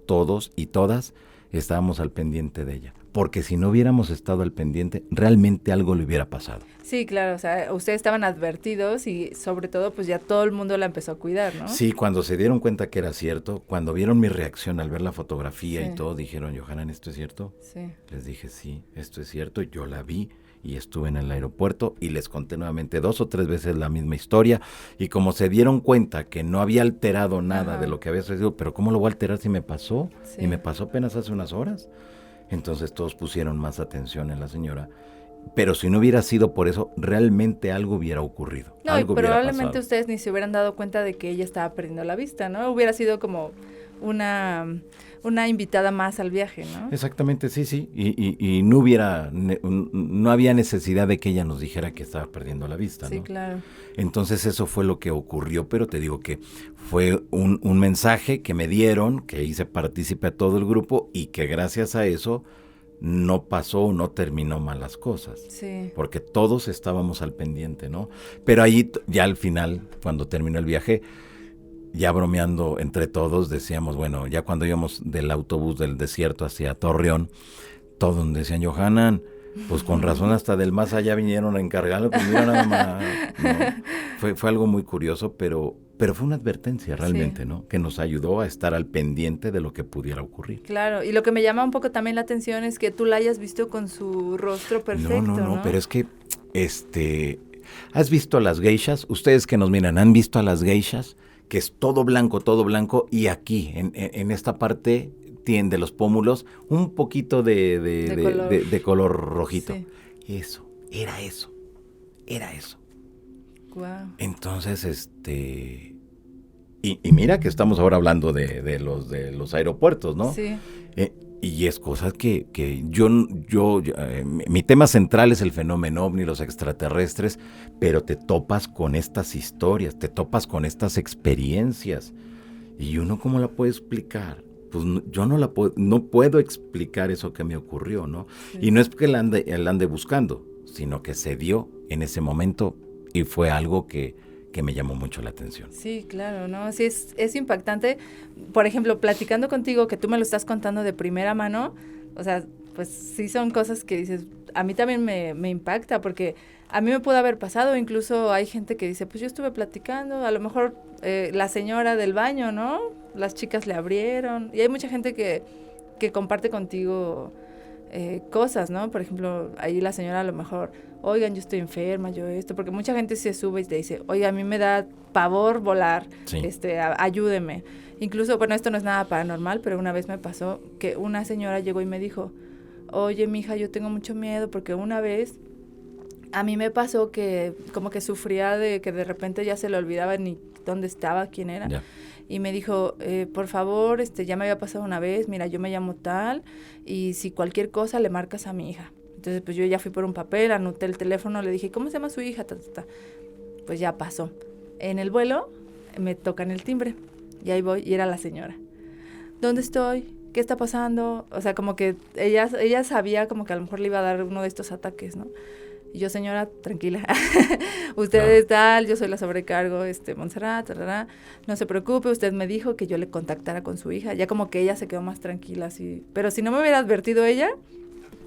y todas, estábamos al pendiente de ella. Porque si no hubiéramos estado al pendiente, realmente algo le hubiera pasado. Sí, claro, o sea, ustedes estaban advertidos y sobre todo pues ya todo el mundo la empezó a cuidar, ¿no? Sí, cuando se dieron cuenta que era cierto, cuando vieron mi reacción al ver la fotografía y todo, dijeron, Johanan, ¿esto es cierto? Sí. Les dije, sí, esto es cierto, yo la vi y estuve en el aeropuerto y les conté nuevamente 2 o 3 veces la misma historia y como se dieron cuenta que no había alterado nada de lo que había sucedido, pero ¿cómo lo voy a alterar si me pasó? Y me pasó apenas hace unas horas. Entonces todos pusieron más atención en la señora. Pero si no hubiera sido por eso, realmente algo hubiera ocurrido. No, algo y probablemente hubiera pasado. ustedes ni se hubieran dado cuenta de que ella estaba perdiendo la vista, ¿no? Hubiera sido como una invitada más al viaje, ¿no? Exactamente, sí. Y no había necesidad de que ella nos dijera que estaba perdiendo la vista, ¿no? Sí, claro. Entonces eso fue lo que ocurrió, pero te digo que fue un mensaje que me dieron, que hice partícipe a todo el grupo y que gracias a eso no pasó o no terminó mal las cosas. Sí. Porque todos estábamos al pendiente, ¿no? Pero ahí ya al final, cuando terminó el viaje, ya bromeando entre todos, decíamos, bueno, ya cuando íbamos del autobús del desierto hacia Torreón, todos decían, Johanan, pues con razón hasta del más allá vinieron a encargarlo, pues mira nada más. No, fue algo muy curioso, pero fue una advertencia realmente, ¿no? Que nos ayudó a estar al pendiente de lo que pudiera ocurrir. Claro, y lo que me llama un poco también la atención es que tú la hayas visto con su rostro perfecto, No, pero es que, ¿has visto a las geishas? Ustedes que nos miran, ¿han visto a las geishas? Que es todo blanco, y aquí, en esta parte de los pómulos, un poquito de color rojito. Sí. Era eso. Wow. Entonces, y mira que estamos ahora hablando de los aeropuertos, ¿no? Sí. Y es cosas que mi tema central es el fenómeno ovni, los extraterrestres, pero te topas con estas historias, te topas con estas experiencias. ¿Y uno cómo la puede explicar? Pues yo no puedo explicar eso que me ocurrió, ¿no? Sí. Y no es que la ande buscando, sino que se dio en ese momento y fue algo que me llamó mucho la atención. Sí, claro, ¿no? Sí, es impactante. Por ejemplo, platicando contigo, que tú me lo estás contando de primera mano, o sea, pues sí son cosas que dices, a mí también me impacta, porque a mí me pudo haber pasado, incluso hay gente que dice, pues yo estuve platicando, a lo mejor la señora del baño, ¿no? Las chicas le abrieron, y hay mucha gente que comparte contigo cosas, ¿no? Por ejemplo, ahí la señora a lo mejor, oigan, yo estoy enferma, yo esto, porque mucha gente se sube y te dice, oiga, a mí me da pavor volar, sí. Ayúdeme. Incluso, bueno, esto no es nada paranormal, pero una vez me pasó que una señora llegó y me dijo, oye, mija, yo tengo mucho miedo, porque una vez a mí me pasó que como que sufría de que de repente ya se le olvidaba ni dónde estaba, quién era. Yeah. Y me dijo, por favor, ya me había pasado una vez, mira, yo me llamo tal, y si cualquier cosa le marcas a mi hija. Entonces, pues yo ya fui por un papel, anoté el teléfono, le dije, ¿cómo se llama su hija? Pues ya pasó. En el vuelo me tocan el timbre y ahí voy y era la señora. ¿Dónde estoy? ¿Qué está pasando? O sea, como que ella sabía como que a lo mejor le iba a dar uno de estos ataques, ¿no? Y yo, señora, tranquila. Usted es tal, yo soy la sobrecargo, Montserrat, tarara. No se preocupe, usted me dijo que yo le contactara con su hija. Ya como que ella se quedó más tranquila, así. Pero si no me hubiera advertido ella...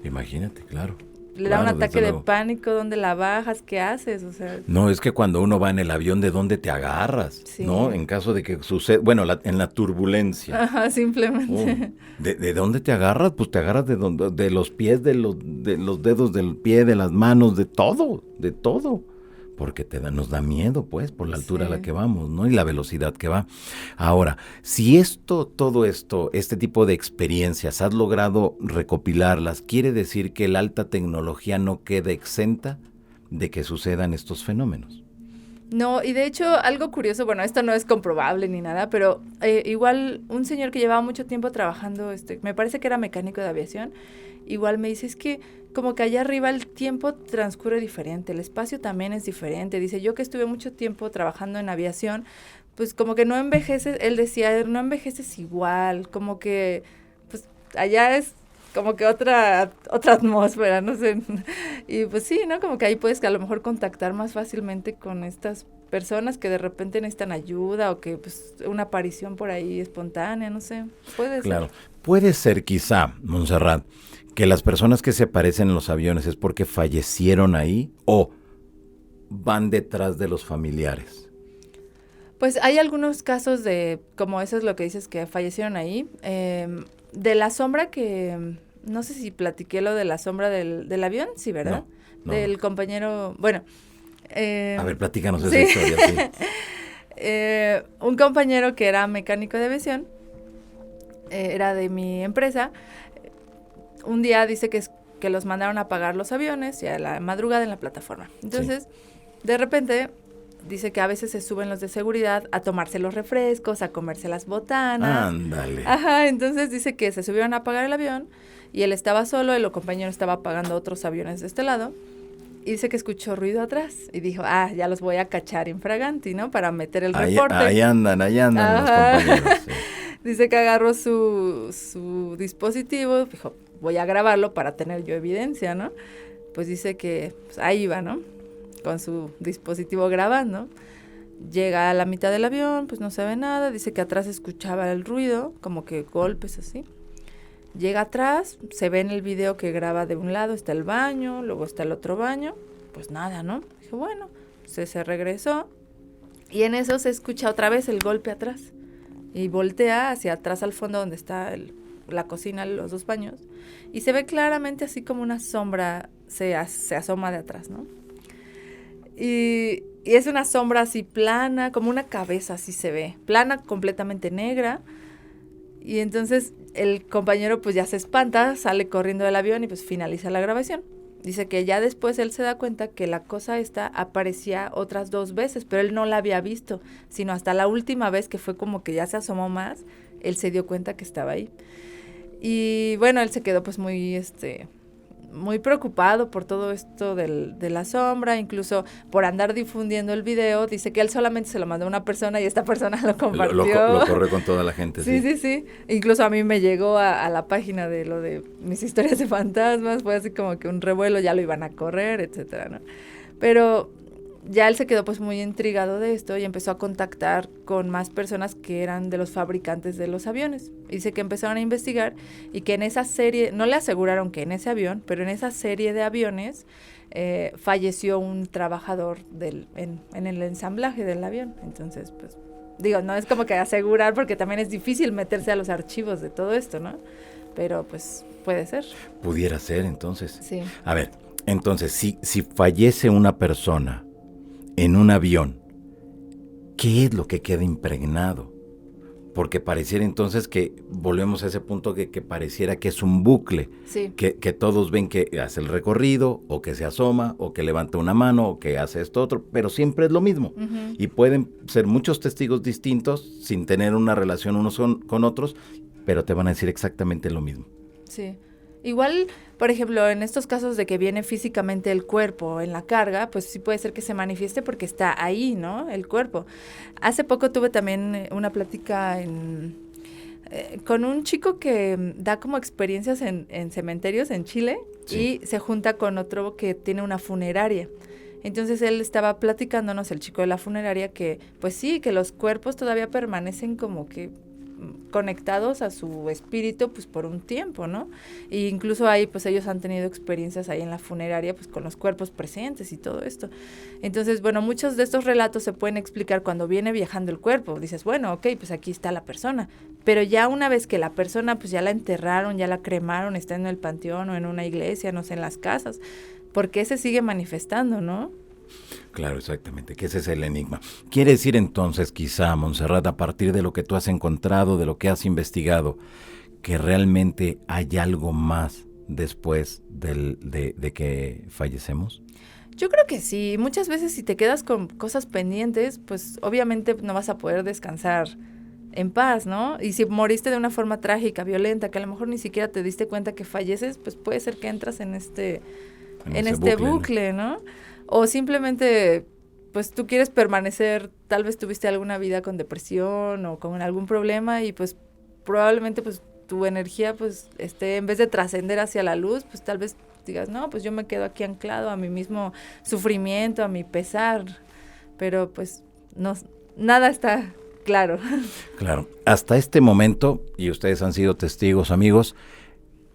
Imagínate, claro. Le da un ataque de pánico, ¿dónde la bajas? ¿Qué haces? O sea... No, es que cuando uno va en el avión, ¿de dónde te agarras? Sí. ¿No? En caso de que suceda, bueno, en la turbulencia. Ajá, simplemente. ¿De dónde te agarras? Pues te agarras de los pies, de los dedos del pie, de las manos, de todo. Porque nos da miedo, pues, por la altura a la que vamos, ¿no? Y la velocidad que va. Ahora, si todo esto, este tipo de experiencias, has logrado recopilarlas, ¿quiere decir que la alta tecnología no queda exenta de que sucedan estos fenómenos? No, y de hecho, algo curioso, bueno, esto no es comprobable ni nada, pero igual un señor que llevaba mucho tiempo trabajando, me parece que era mecánico de aviación, igual me dice, es que como que allá arriba el tiempo transcurre diferente, el espacio también es diferente. Dice, yo que estuve mucho tiempo trabajando en aviación, pues como que no envejeces, él decía, no envejeces igual, como que pues allá es como que otra atmósfera, no sé. Y pues sí, ¿no? Como que ahí puedes a lo mejor contactar más fácilmente con estas personas que de repente necesitan ayuda o que pues una aparición por ahí espontánea, no sé, puede ser. Claro, puede ser quizá, Montserrat, que las personas que se aparecen en los aviones es porque fallecieron ahí o van detrás de los familiares. Pues hay algunos casos de, como eso es lo que dices, que fallecieron ahí. De la sombra que, no sé si platiqué lo de la sombra del avión, sí, ¿verdad? No. Del compañero, bueno. A ver, platícanos sí. esa historia, sí. Un compañero que era mecánico de aviación, era de mi empresa. Un día dice que los mandaron a apagar los aviones y a la madrugada en la plataforma. Entonces, de repente, dice que a veces se suben los de seguridad a tomarse los refrescos, a comerse las botanas. Ándale. Ajá, entonces dice que se subieron a apagar el avión y él estaba solo, el compañero estaba apagando otros aviones de este lado. Y dice que escuchó ruido atrás y dijo, ya los voy a cachar infraganti, ¿no? Para meter el reporte. Ahí andan los compañeros. Sí. Dice que agarró su dispositivo, dijo, voy a grabarlo para tener yo evidencia, ¿no? Pues dice que pues, ahí iba, ¿no? Con su dispositivo grabando. Llega a la mitad del avión, pues no se ve nada. Dice que atrás escuchaba el ruido, como que golpes así. Llega atrás, se ve en el video que graba de un lado, está el baño, luego está el otro baño. Pues nada, ¿no? Dije, bueno, se regresó. Y en eso se escucha otra vez el golpe atrás. Y voltea hacia atrás al fondo donde está la cocina, los dos baños, y se ve claramente así como una sombra se asoma de atrás, ¿no? Y es una sombra así plana, como una cabeza así se ve, plana, completamente negra, y entonces el compañero pues ya se espanta, sale corriendo del avión y pues finaliza la grabación. Dice que ya después él se da cuenta que la cosa esta aparecía otras 2 veces, pero él no la había visto, sino hasta la última vez que fue como que ya se asomó más, él se dio cuenta que estaba ahí. Y bueno, él se quedó pues muy preocupado por todo esto de la sombra, incluso por andar difundiendo el video. Dice que él solamente se lo mandó a una persona y esta persona lo compartió. Lo corre con toda la gente. Sí. Incluso a mí me llegó a la página de lo de mis historias de fantasmas. Fue así como que un revuelo, ya lo iban a correr, etcétera, ¿no? Pero ya él se quedó pues muy intrigado de esto y empezó a contactar con más personas que eran de los fabricantes de los aviones. Dice que empezaron a investigar y que en esa serie, no le aseguraron que en ese avión, pero en esa serie de aviones falleció un trabajador en el ensamblaje del avión. Entonces, pues, digo, no es como que asegurar porque también es difícil meterse a los archivos de todo esto, ¿no? Pero pues puede ser. Pudiera ser, entonces. Sí. A ver, entonces, si fallece una persona en un avión, ¿qué es lo que queda impregnado? Porque pareciera entonces que volvemos a ese punto que pareciera que es un bucle, sí. que todos ven que hace el recorrido, o que se asoma, o que levanta una mano, o que hace esto otro, pero siempre es lo mismo. Uh-huh. Y pueden ser muchos testigos distintos sin tener una relación unos con otros, pero te van a decir exactamente lo mismo. Sí. Igual, por ejemplo, en estos casos de que viene físicamente el cuerpo en la carga, pues sí puede ser que se manifieste porque está ahí, ¿no? El cuerpo. Hace poco tuve también una plática con un chico que da como experiencias en cementerios en Chile, sí, y se junta con otro que tiene una funeraria. Entonces él estaba platicándonos, el chico de la funeraria, que pues sí, que los cuerpos todavía permanecen como que conectados a su espíritu pues por un tiempo, ¿no? E incluso ahí pues ellos han tenido experiencias ahí en la funeraria pues con los cuerpos presentes y todo esto. Entonces, bueno, muchos de estos relatos se pueden explicar cuando viene viajando el cuerpo. Dices, bueno, ok, pues aquí está la persona. Pero ya una vez que la persona pues ya la enterraron, ya la cremaron, está en el panteón o en una iglesia, no sé, en las casas, ¿por qué se sigue manifestando, no? Claro, exactamente, que ese es el enigma. Quiere decir entonces, quizá, Montserrat, a partir de lo que tú has encontrado, de lo que has investigado, que realmente hay algo más después de que fallecemos. Yo creo que sí. Muchas veces si te quedas con cosas pendientes, pues obviamente no vas a poder descansar en paz, ¿no? Y si moriste de una forma trágica, violenta, que a lo mejor ni siquiera te diste cuenta que falleces, pues puede ser que entras en este bucle, ¿no? O simplemente, pues tú quieres permanecer, tal vez tuviste alguna vida con depresión o con algún problema y pues probablemente pues tu energía pues en vez de trascender hacia la luz, pues tal vez digas, no, pues yo me quedo aquí anclado a mi mismo sufrimiento, a mi pesar, pero pues no, nada está claro. Claro, hasta este momento, y ustedes han sido testigos, amigos,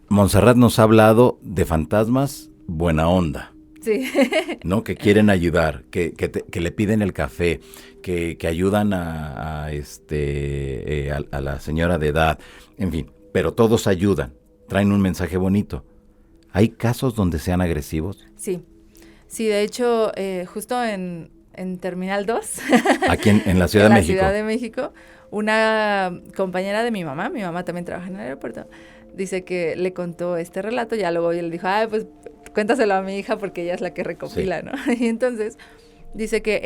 Montserrat nos ha hablado de fantasmas buena onda. Sí. ¿No? Que quieren ayudar, que le piden el café, que ayudan a la señora de edad, en fin, pero todos ayudan, traen un mensaje bonito. ¿Hay casos donde sean agresivos? Sí, de hecho, justo en Terminal 2, aquí en la Ciudad de México. En la Ciudad de México, una compañera de mi mamá también trabaja en el aeropuerto, dice que le contó este relato, ya luego ella le dijo, ay, pues cuéntaselo a mi hija porque ella es la que recopila, sí, ¿no? Y entonces dice que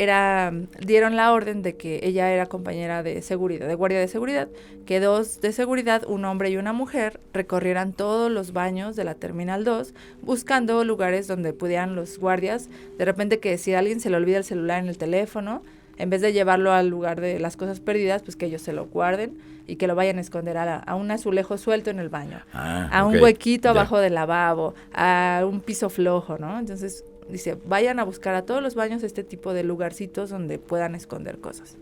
dieron la orden de que ella era compañera de seguridad, de guardia de seguridad, que 2 de seguridad, un hombre y una mujer, recorrieran todos los baños de la Terminal 2 buscando lugares donde pudieran los guardias, de repente que si a alguien se le olvida el celular en el teléfono, en vez de llevarlo al lugar de las cosas perdidas, pues que ellos se lo guarden y que lo vayan a esconder a un azulejo suelto en el baño, a un huequito abajo del lavabo, a un piso flojo, ¿no? Entonces dice, vayan a buscar a todos los baños este tipo de lugarcitos donde puedan esconder cosas.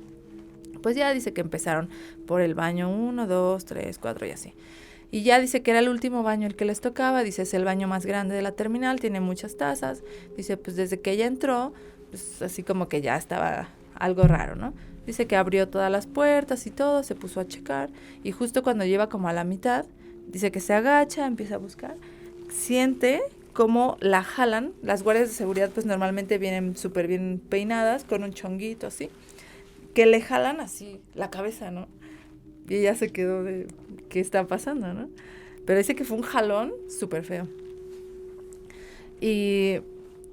Pues ya dice que empezaron por el baño 1, 2, 3, 4 y así. Y ya dice que era el último baño el que les tocaba, dice, es el baño más grande de la terminal, tiene muchas tazas. Dice, pues desde que ella entró, pues así como que ya estaba algo raro, ¿no? Dice que abrió todas las puertas y todo, se puso a checar y justo cuando lleva como a la mitad, dice que se agacha, empieza a buscar, siente como la jalan, las guardias de seguridad pues normalmente vienen súper bien peinadas, con un chonguito así, que le jalan así la cabeza, ¿no? Y ella se quedó de, ¿qué está pasando, no? Pero dice que fue un jalón súper feo. Y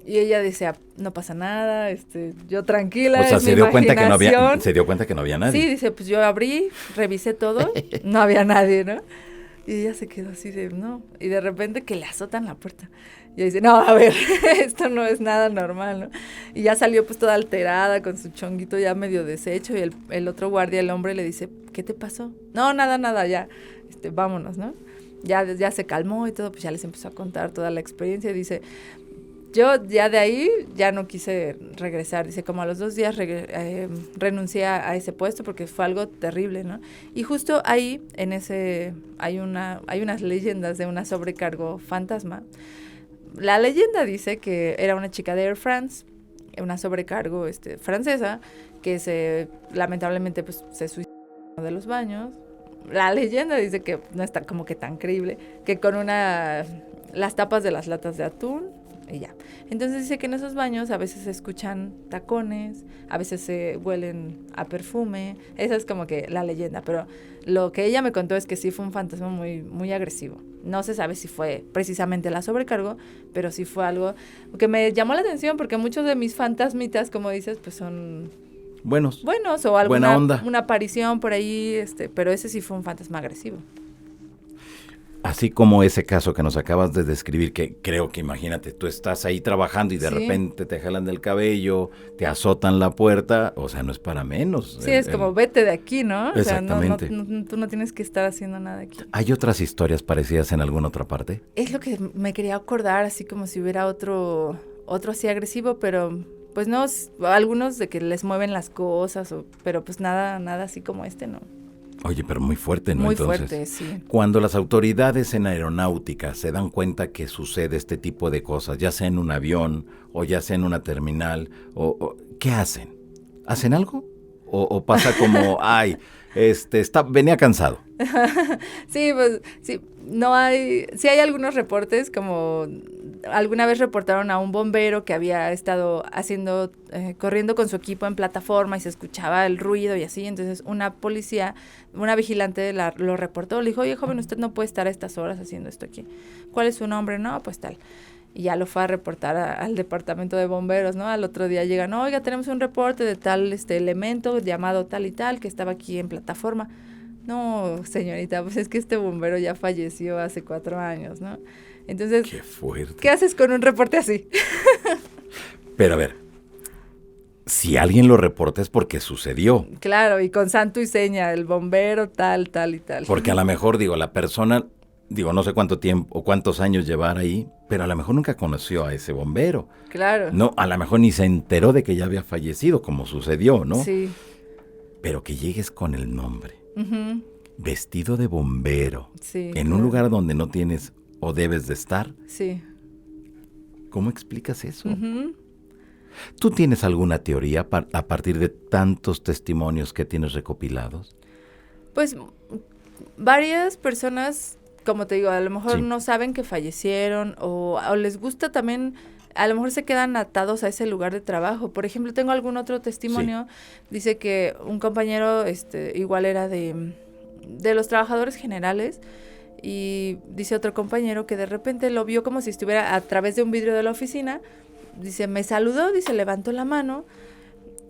ella decía, no pasa nada, yo tranquila, o sea, es se mi dio cuenta imaginación. se dio cuenta que no había nadie. Sí, dice, pues yo abrí, revisé todo, no había nadie, ¿no? Y ella se quedó así de, no, y de repente que le azotan la puerta. Y ella dice, no, a ver, esto no es nada normal, ¿no? Y ya salió pues toda alterada, con su chonguito ya medio deshecho, y el otro guardia, el hombre, le dice, ¿qué te pasó? No, nada, ya, vámonos, ¿no? Ya se calmó y todo, pues ya les empezó a contar toda la experiencia, y dice, yo ya de ahí ya no quise regresar, dice, como a los 2 días renuncié a ese puesto porque fue algo terrible, ¿no? Y justo ahí, en ese, hay unas leyendas de una sobrecargo fantasma. La leyenda dice que era una chica de Air France, una sobrecargo francesa, que lamentablemente pues se suicidó en uno de los baños. La leyenda dice que no está como que tan creíble, que con las tapas de las latas de atún, y ya. Entonces dice que en esos baños a veces se escuchan tacones, a veces se huelen a perfume. Esa es como que la leyenda, pero lo que ella me contó es que sí fue un fantasma muy, muy agresivo. No se sabe si fue precisamente la sobrecargo, pero sí fue algo que me llamó la atención porque muchos de mis fantasmitas, como dices, pues son buenos o alguna una aparición por ahí, pero ese sí fue un fantasma agresivo. Así como ese caso que nos acabas de describir, que creo que imagínate, tú estás ahí trabajando y de Sí. repente te jalan del cabello, te azotan la puerta, o sea, no es para menos. Sí, es como vete de aquí, ¿no? Exactamente. O sea, tú no tienes que estar haciendo nada aquí. ¿Hay otras historias parecidas en alguna otra parte? Es lo que me quería acordar, así como si hubiera otro así agresivo, pero pues no, algunos de que les mueven las cosas, pero pues nada así como este, ¿no? Oye, pero muy fuerte, ¿no? Muy Entonces, fuerte, sí. cuando las autoridades en aeronáutica se dan cuenta que sucede este tipo de cosas, ya sea en un avión o ya sea en una terminal, ¿qué hacen? ¿Hacen algo? ¿O pasa como, ay, venía cansado? Sí, pues sí, sí hay algunos reportes, como alguna vez reportaron a un bombero que había estado corriendo con su equipo en plataforma y se escuchaba el ruido y así, entonces una vigilante lo reportó, le dijo, oye joven, usted no puede estar a estas horas haciendo esto aquí. ¿Cuál es su nombre? No, pues tal. Y ya lo fue a reportar al departamento de bomberos, ¿no? Al otro día llegan, oiga, tenemos un reporte de tal elemento llamado tal y tal que estaba aquí en plataforma. No, señorita, pues es que este bombero ya falleció hace 4 años, ¿no? Entonces, ¡Qué fuerte! ¿Qué haces con un reporte así? Pero a ver, si alguien lo reporta es porque sucedió. Claro, y con santo y seña, el bombero tal, tal y tal. Porque a lo mejor, la persona, no sé cuánto tiempo o cuántos años llevar ahí, pero a lo mejor nunca conoció a ese bombero. Claro. No, a lo mejor ni se enteró de que ya había fallecido, como sucedió, ¿no? Sí. Pero que llegues con el nombre, Uh-huh. vestido de bombero, Sí, en un lugar donde no tienes o debes de estar. Sí. ¿Cómo explicas eso? Uh-huh. ¿Tú tienes alguna teoría a partir de tantos testimonios que tienes recopilados? Pues varias personas, como te digo, a lo mejor Sí. no saben que fallecieron o les gusta también, a lo mejor se quedan atados a ese lugar de trabajo. Por ejemplo, tengo algún otro testimonio, dice que un compañero igual era de los trabajadores generales, y dice otro compañero que de repente lo vio como si estuviera a través de un vidrio de la oficina, dice, me saludó, dice, levantó la mano,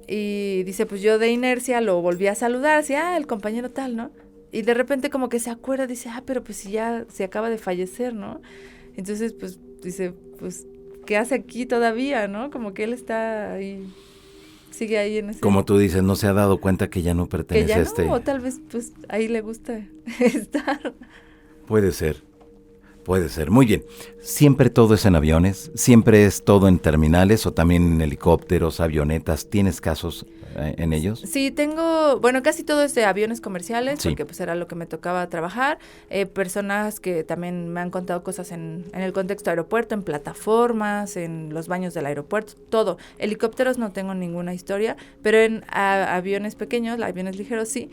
y dice, pues yo de inercia lo volví a saludar, así, el compañero tal, ¿no? Y de repente como que se acuerda, dice, pero pues si ya se acaba de fallecer, ¿no? Entonces, pues, dice, pues, ¿qué hace aquí todavía, no? Como que él está ahí, sigue ahí en ese... Como tú dices, no se ha dado cuenta que ya no que pertenece ya a no, o tal vez, pues, ahí le gusta estar. Puede ser. Puede ser. Muy bien. ¿Siempre todo es en aviones? ¿Siempre es todo en terminales o también en helicópteros, avionetas? ¿Tienes casos en ellos? Sí, tengo, casi todo es de aviones comerciales, Sí. porque pues era lo que me tocaba trabajar. Personas que también me han contado cosas en el contexto aeropuerto, en plataformas, en los baños del aeropuerto, todo. Helicópteros no tengo ninguna historia, pero en aviones pequeños, aviones ligeros sí.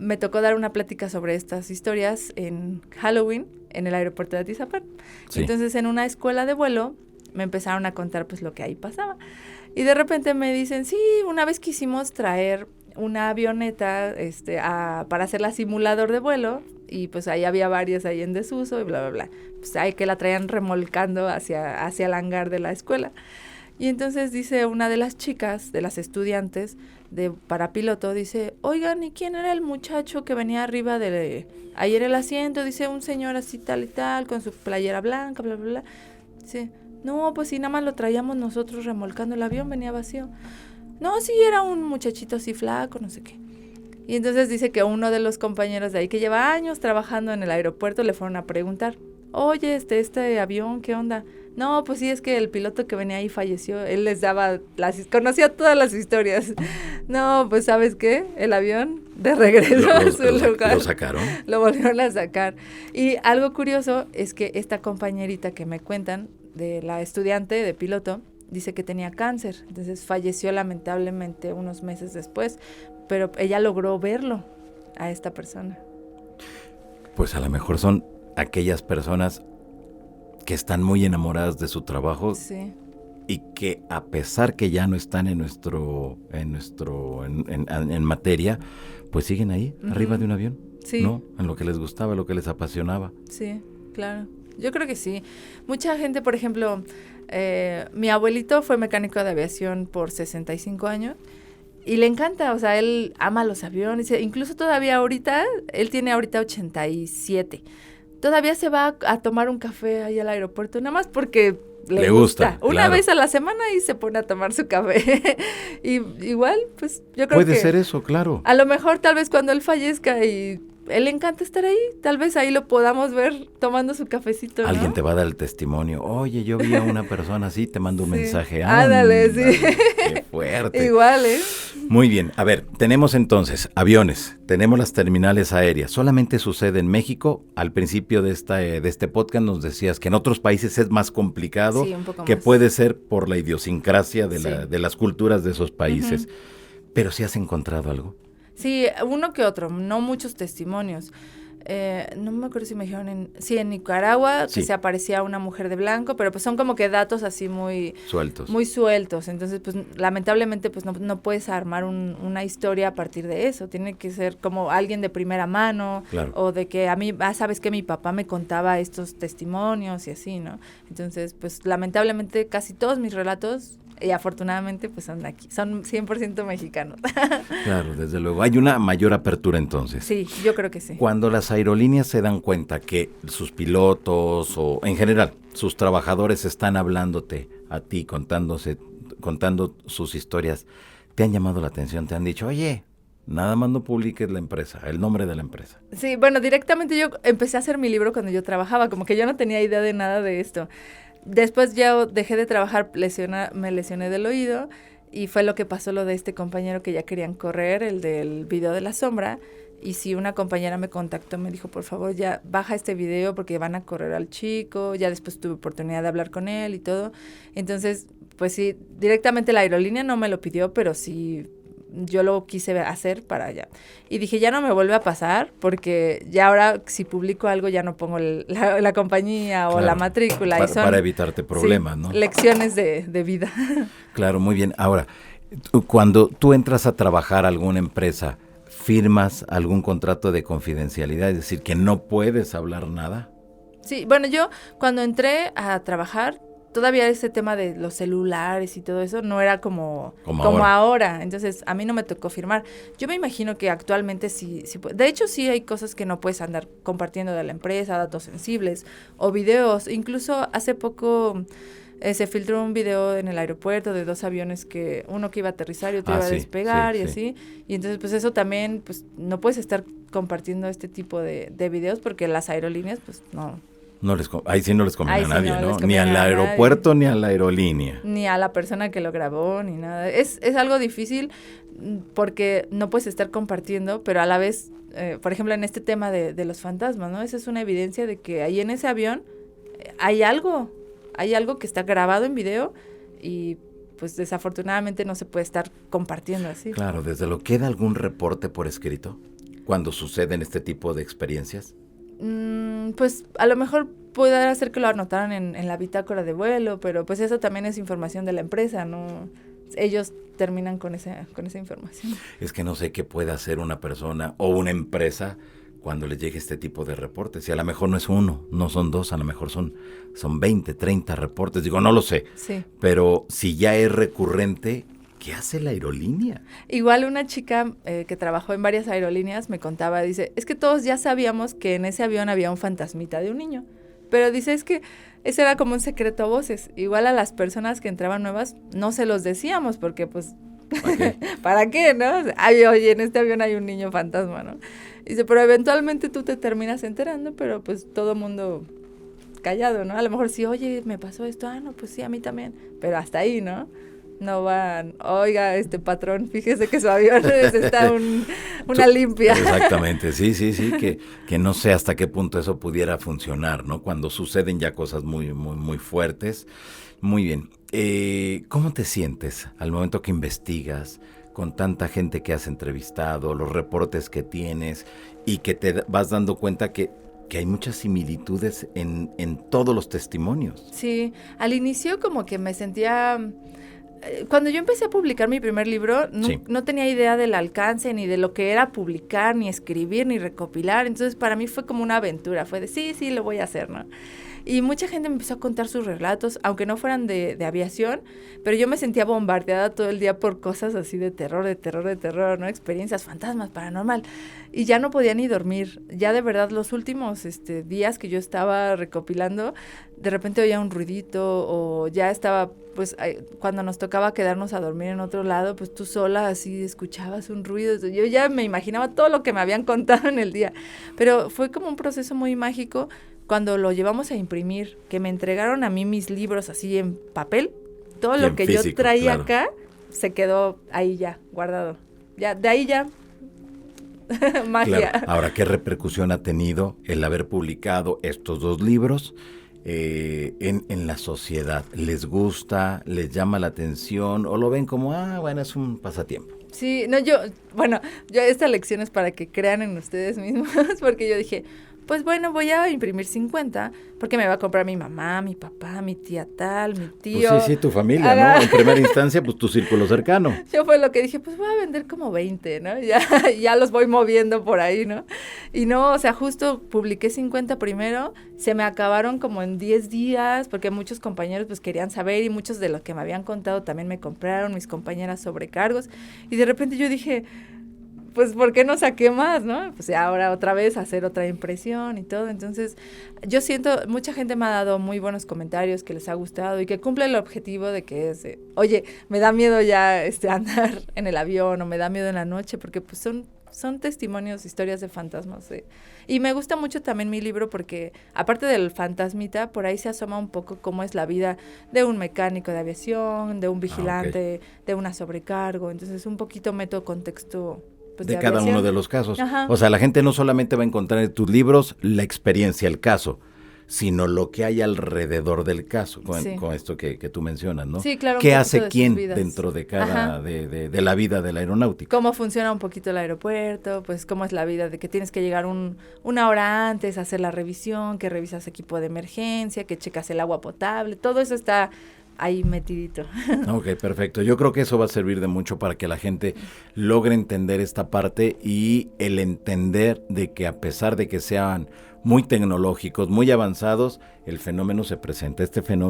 Me tocó dar una plática sobre estas historias en Halloween, en el aeropuerto de Atizapán. Sí. Entonces, en una escuela de vuelo, me empezaron a contar pues lo que ahí pasaba. Y de repente me dicen, sí, una vez quisimos traer una avioneta para hacerla simulador de vuelo, y pues ahí había varias ahí en desuso y bla, bla, bla. Pues ahí que la traían remolcando hacia el hangar de la escuela. Y entonces dice una de las chicas, de las estudiantes para piloto, dice, oigan, ¿y quién era el muchacho que venía arriba ayer el asiento? Dice, un señor así tal y tal, con su playera blanca, bla, bla, bla. Dice, no, pues sí, nada más lo traíamos nosotros remolcando, el avión venía vacío. No, sí, era un muchachito así flaco, no sé qué. Y entonces dice que uno de los compañeros de ahí, que lleva años trabajando en el aeropuerto, le fueron a preguntar, oye, este avión, ¿qué onda? No, pues sí, es que el piloto que venía ahí falleció. Él les daba conocía todas las historias. No, pues ¿sabes qué? El avión de regreso a su lugar. ¿Lo sacaron? Lo volvieron a sacar. Y algo curioso es que esta compañerita que me cuentan, de la estudiante de piloto, dice que tenía cáncer. Entonces falleció lamentablemente unos meses después, pero ella logró verlo a esta persona. Pues a lo mejor son aquellas personas que están muy enamoradas de su trabajo. Sí. Y que a pesar que ya no están en materia, pues siguen ahí, Uh-huh. arriba de un avión, Sí. ¿no? En lo que les gustaba, lo que les apasionaba. Sí, claro. Yo creo que sí. Mucha gente, por ejemplo, mi abuelito fue mecánico de aviación por 65 años y le encanta, o sea, él ama los aviones, incluso todavía ahorita, él tiene ahorita 87. todavía se va a tomar un café ahí al aeropuerto, nada más porque le gusta. Una claro. vez a la semana y se pone a tomar su café. Y igual, pues yo creo Puede que ser eso, claro. a lo mejor tal vez cuando él fallezca y él le encanta estar ahí, tal vez ahí lo podamos ver tomando su cafecito, ¿no? Alguien te va a dar el testimonio. Oye, yo vi a una persona así, te mando un mensaje. Ándale, sí. Qué fuerte. Igual, Muy bien. A ver, tenemos entonces aviones, tenemos las terminales aéreas. ¿Solamente sucede en México? Al principio de este podcast nos decías que en otros países es más complicado, sí, un poco que más. puede ser por la idiosincrasia Sí. de las culturas de esos países. Pero ¿sí has encontrado algo? Sí, uno que otro, no muchos testimonios. No me acuerdo si me dijeron en Nicaragua Sí. que se aparecía una mujer de blanco, pero pues son como que datos así muy sueltos. Entonces, pues lamentablemente pues no puedes armar una historia a partir de eso. Tiene que ser como alguien de primera mano, Claro. o de que a mí, sabes que mi papá me contaba estos testimonios y así, ¿no? Entonces, pues lamentablemente casi todos mis relatos, y afortunadamente pues son 100% mexicanos. Claro, desde luego. Hay una mayor apertura entonces. Sí, yo creo que sí. Cuando las aerolíneas se dan cuenta que sus pilotos o en general sus trabajadores están hablándote a ti, contando sus historias, ¿te han llamado la atención? ¿Te han dicho, oye, nada más no publiques la empresa, el nombre de la empresa? Sí, bueno, directamente yo empecé a hacer mi libro cuando yo trabajaba, como que yo no tenía idea de nada de esto. Después ya dejé de trabajar, me lesioné del oído, y fue lo que pasó lo de este compañero que ya querían correr, el del video de la sombra. Y sí, una compañera me contactó, me dijo, por favor, ya baja este video porque van a correr al chico. Ya después tuve oportunidad de hablar con él y todo. Entonces, pues sí, directamente la aerolínea no me lo pidió, pero sí yo lo quise hacer para allá. Y dije, ya no me vuelve a pasar, porque ya ahora si publico algo ya no pongo la compañía o Claro, la matrícula. Para evitarte problemas, sí, ¿no? Lecciones de vida. Claro, muy bien. Ahora, cuando tú entras a trabajar a alguna empresa, ¿firmas algún contrato de confidencialidad? Es decir, que no puedes hablar nada. Sí, bueno, yo cuando entré a trabajar, todavía ese tema de los celulares y todo eso no era como ahora. Entonces, a mí no me tocó firmar. Yo me imagino que actualmente sí. De hecho, sí hay cosas que no puedes andar compartiendo de la empresa, datos sensibles o videos. Incluso hace poco se filtró un video en el aeropuerto de 2 aviones, que uno que iba a aterrizar y otro iba a despegar, y así. Y entonces, pues eso también, pues no puedes estar compartiendo este tipo de videos, porque las aerolíneas, pues no. Ahí sí no les conviene a nadie, ¿no? Ni al nadie. aeropuerto ni a la aerolínea. Ni a la persona que lo grabó, ni nada. Es algo difícil porque no puedes estar compartiendo, pero a la vez, por ejemplo, en este tema de los fantasmas, ¿no? Esa es una evidencia de que ahí en ese avión hay algo que está grabado en video, y pues desafortunadamente no se puede estar compartiendo así. Claro, desde luego. ¿Queda algún reporte por escrito cuando suceden este tipo de experiencias? Pues a lo mejor puede hacer que lo anotaran en la bitácora de vuelo, pero pues eso también es información de la empresa, ¿no? Ellos terminan con esa información. Es que no sé qué puede hacer una persona o una empresa cuando les llegue este tipo de reportes. Y a lo mejor no es uno, no son 2, a lo mejor son 20, 30 reportes. Digo, no lo sé. Sí. Pero si ya es recurrente, ¿qué hace la aerolínea? Igual una chica que trabajó en varias aerolíneas me contaba, dice, es que todos ya sabíamos que en ese avión había un fantasmita de un niño, pero dice, es que ese era como un secreto a voces. Igual a las personas que entraban nuevas no se los decíamos, porque pues, ¿para qué, no? Ay, oye, en este avión hay un niño fantasma, ¿no? Dice, pero eventualmente tú te terminas enterando, pero pues todo mundo callado, ¿no? A lo mejor sí, oye, me pasó esto, no, pues sí, a mí también, pero hasta ahí, ¿no? No van, oiga, patrón, fíjese que su avión necesita una limpia. Exactamente, sí, que no sé hasta qué punto eso pudiera funcionar, ¿no? Cuando suceden ya cosas muy, muy, muy fuertes. Muy bien. ¿Cómo te sientes al momento que investigas con tanta gente que has entrevistado, los reportes que tienes, y que te vas dando cuenta que hay muchas similitudes en todos los testimonios? Sí, al inicio como que me sentía... Cuando yo empecé a publicar mi primer libro, no tenía idea del alcance, ni de lo que era publicar, ni escribir, ni recopilar. Entonces, para mí fue como una aventura. Fue de, sí, lo voy a hacer, ¿no? Y mucha gente me empezó a contar sus relatos, aunque no fueran de aviación, pero yo me sentía bombardeada todo el día por cosas así de terror, ¿no? Experiencias, fantasmas, paranormal. Y ya no podía ni dormir. Ya de verdad los últimos días que yo estaba recopilando, de repente oía un ruidito o ya estaba, pues cuando nos tocaba quedarnos a dormir en otro lado, pues tú sola así escuchabas un ruido. Yo ya me imaginaba todo lo que me habían contado en el día. Pero fue como un proceso muy mágico cuando lo llevamos a imprimir, que me entregaron a mí mis libros así en papel. Todo lo que físico, yo traía acá se quedó ahí ya, guardado. Ya, de ahí ya... magia. Claro. Ahora, ¿qué repercusión ha tenido el haber publicado estos 2 libros en la sociedad? ¿Les gusta? ¿Les llama la atención? ¿O lo ven como, bueno, es un pasatiempo? Sí, no, yo esta lección es para que crean en ustedes mismos, porque yo dije, pues bueno, voy a imprimir 50, porque me va a comprar mi mamá, mi papá, mi tía tal, mi tío. Pues sí, tu familia, ¿no? En primera instancia, pues tu círculo cercano. Yo fue lo que dije, pues voy a vender como 20, ¿no? Ya los voy moviendo por ahí, ¿no? Y no, o sea, justo publiqué 50 primero, se me acabaron como en 10 días, porque muchos compañeros pues querían saber y muchos de los que me habían contado también me compraron, mis compañeras sobrecargos, y de repente yo dije, pues, ¿por qué no saqué más, no? Pues ahora otra vez hacer otra impresión y todo. Entonces, yo siento, mucha gente me ha dado muy buenos comentarios que les ha gustado y que cumple el objetivo de que es, oye, me da miedo ya andar en el avión o me da miedo en la noche, porque pues son testimonios, historias de fantasmas. Y me gusta mucho también mi libro porque, aparte del fantasmita, por ahí se asoma un poco cómo es la vida de un mecánico de aviación, de un vigilante, de una sobrecargo. Entonces, un poquito meto contexto pues de cada uno de los casos. Ajá. O sea, la gente no solamente va a encontrar en tus libros la experiencia, el caso, sino lo que hay alrededor del caso, con esto que tú mencionas, ¿no? Sí, claro. ¿Qué hace quién dentro de cada, de la vida del aeronáutico? Cómo funciona un poquito el aeropuerto, pues cómo es la vida de que tienes que llegar una hora antes, hacer la revisión, que revisas equipo de emergencia, que checas el agua potable, todo eso está ahí metidito. Ok, perfecto. Yo creo que eso va a servir de mucho para que la gente logre entender esta parte y el entender de que a pesar de que sean muy tecnológicos, muy avanzados, el fenómeno se presenta.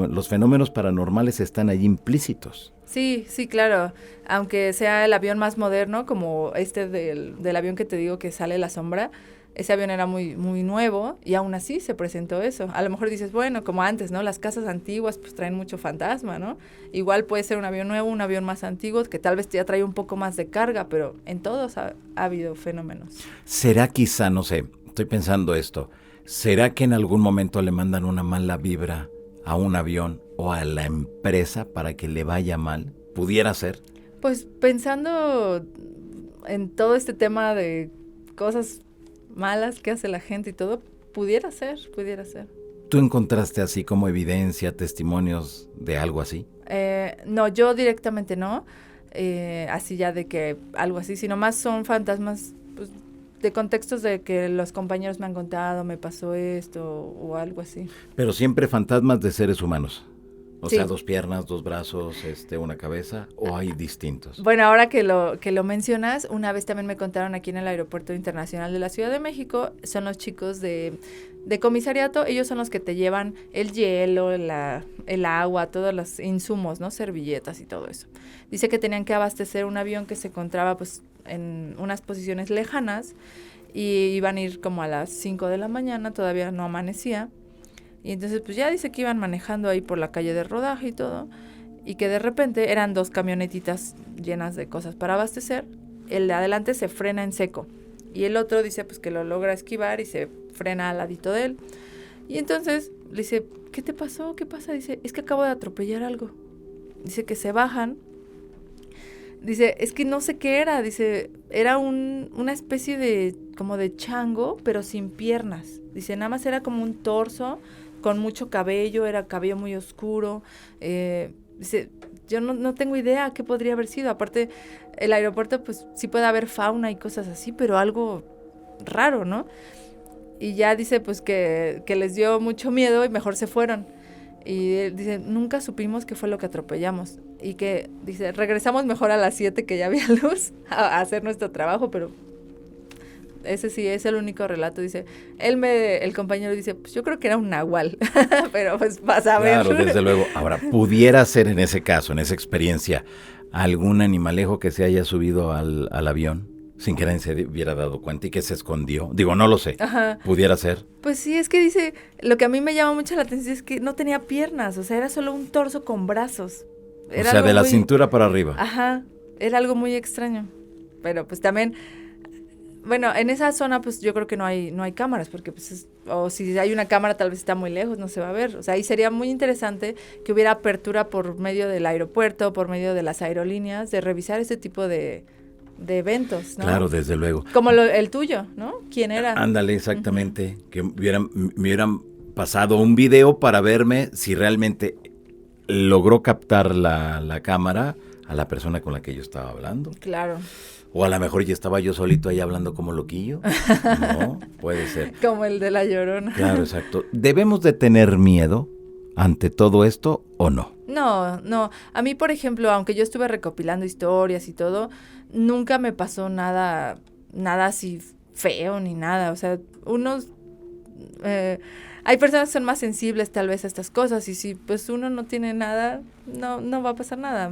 Los fenómenos paranormales están allí implícitos. Sí, claro. Aunque sea el avión más moderno, como del avión que te digo que sale la sombra, ese avión era muy, muy nuevo y aún así se presentó eso. A lo mejor dices, bueno, como antes, ¿no? Las casas antiguas pues traen mucho fantasma, ¿no? Igual puede ser un avión nuevo, un avión más antiguo, que tal vez ya trae un poco más de carga, pero en todos ha habido fenómenos. ¿Será quizá, no sé, estoy pensando esto, ¿será que en algún momento le mandan una mala vibra a un avión o a la empresa para que le vaya mal? ¿Pudiera ser? Pues pensando en todo este tema de cosas malas que hace la gente y todo, pudiera ser. ¿Tú encontraste así como evidencia, testimonios de algo así? No, yo directamente no, así ya de que algo así, sino más son fantasmas pues, de contextos de que los compañeros me han contado, me pasó esto o algo así. Pero siempre fantasmas de seres humanos. O sí. sea, 2 piernas, 2 brazos, una cabeza, ¿o hay distintos? Bueno, ahora que lo mencionas, una vez también me contaron aquí en el Aeropuerto Internacional de la Ciudad de México, son los chicos de comisariato, ellos son los que te llevan el hielo, el agua, todos los insumos, ¿no? Servilletas y todo eso. Dice que tenían que abastecer un avión que se encontraba pues en unas posiciones lejanas y iban a ir como a las 5 de la mañana, todavía no amanecía. Y entonces pues ya dice que iban manejando ahí por la calle de rodaje y todo, y que de repente eran 2 camionetitas llenas de cosas para abastecer. El de adelante se frena en seco y el otro dice pues que lo logra esquivar y se frena al ladito de él. Y entonces le dice, ¿qué te pasó? ¿Qué pasa? Dice, es que acabo de atropellar algo. Dice que se bajan. Dice, es que no sé qué era. Dice, era una especie de como de chango, pero sin piernas. Dice, nada más era como un torso con mucho cabello, era cabello muy oscuro. Dice, yo no tengo idea qué podría haber sido. Aparte, el aeropuerto, pues sí puede haber fauna y cosas así, pero algo raro, ¿no? Y ya dice, pues que les dio mucho miedo y mejor se fueron. Y él dice, nunca supimos qué fue lo que atropellamos. Y que, dice, regresamos mejor a las 7 que ya había luz a hacer nuestro trabajo, pero ese sí es el único relato, dice, el compañero dice, pues yo creo que era un nahual, pero pues vas a ver. Claro, desde luego. Ahora, pudiera ser en ese caso, en esa experiencia, algún animalejo que se haya subido al avión sin que nadie se hubiera dado cuenta y que se escondió. Digo, no lo sé. Ajá. Pudiera ser. Pues sí, es que dice, lo que a mí me llama mucho la atención es que no tenía piernas, o sea, era solo un torso con brazos. Era o sea, algo de la muy... cintura para arriba. Ajá, era algo muy extraño. Pero pues también, bueno, en esa zona pues yo creo que no hay cámaras, porque pues, o si hay una cámara tal vez está muy lejos, no se va a ver. O sea, ahí sería muy interesante que hubiera apertura por medio del aeropuerto, por medio de las aerolíneas, de revisar ese tipo de eventos, ¿no? Claro, desde luego. Como el tuyo, ¿no? ¿Quién era? Ándale, exactamente. Que me hubieran pasado un video para verme si realmente logró captar la cámara a la persona con la que yo estaba hablando. Claro. O a lo mejor ya estaba yo solito ahí hablando como loquillo. No, puede ser. Como el de La Llorona. Claro, exacto. ¿Debemos de tener miedo ante todo esto o no? No. A mí, por ejemplo, aunque yo estuve recopilando historias y todo, nunca me pasó nada así feo ni nada. O sea, hay personas que son más sensibles tal vez a estas cosas y si pues uno no tiene nada, no va a pasar nada.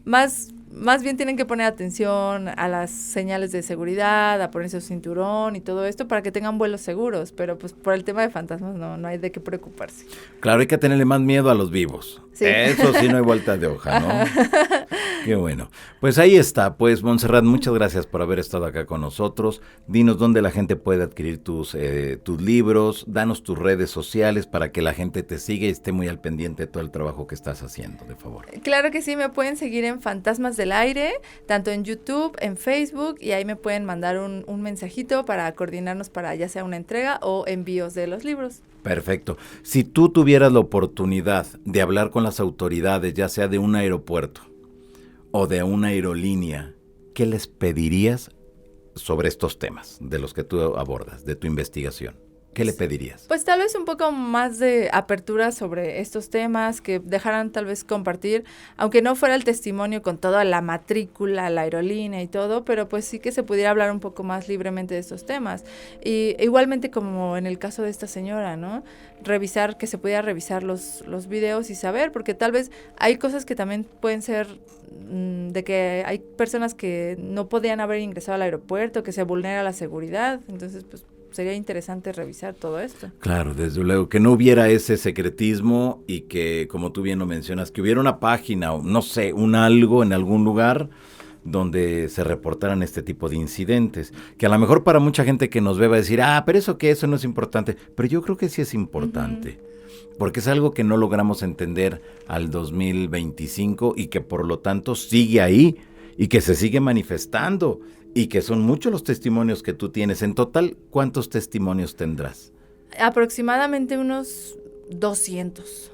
Más bien tienen que poner atención a las señales de seguridad, a ponerse su cinturón y todo esto para que tengan vuelos seguros, pero pues por el tema de fantasmas no hay de qué preocuparse. Claro, hay que tenerle más miedo a los vivos. Sí. Eso sí, no hay vuelta de hoja, ¿no? Qué bueno. Pues ahí está. Pues, Montserrat, muchas gracias por haber estado acá con nosotros. Dinos dónde la gente puede adquirir tus libros. Danos tus redes sociales para que la gente te siga y esté muy al pendiente de todo el trabajo que estás haciendo, de favor. Claro que sí, me pueden seguir en Fantasmas del Aire, tanto en YouTube, en Facebook, y ahí me pueden mandar un mensajito para coordinarnos para ya sea una entrega o envíos de los libros. Perfecto. Si tú tuvieras la oportunidad de hablar con las autoridades, ya sea de un aeropuerto o de una aerolínea, ¿qué les pedirías sobre estos temas de los que tú abordas, de tu investigación? ¿Qué le pedirías? Pues tal vez un poco más de apertura sobre estos temas, que dejaran tal vez compartir, aunque no fuera el testimonio con toda la matrícula, la aerolínea y todo, pero pues sí que se pudiera hablar un poco más libremente de estos temas. Y igualmente como en el caso de esta señora, ¿no? Que se pudiera revisar los videos y saber, porque tal vez hay cosas que también pueden ser de que hay personas que no podían haber ingresado al aeropuerto, que se vulnera la seguridad, entonces pues sería interesante revisar todo esto. Claro, desde luego, que no hubiera ese secretismo y que, como tú bien lo mencionas, que hubiera una página o no sé, un algo en algún lugar donde se reportaran este tipo de incidentes, que a lo mejor para mucha gente que nos ve va a decir, pero eso no es importante, pero yo creo que sí es importante, porque es algo que no logramos entender al 2025 y que por lo tanto sigue ahí y que se sigue manifestando. Y que son muchos los testimonios que tú tienes. En total, ¿cuántos testimonios tendrás? Aproximadamente unos 200,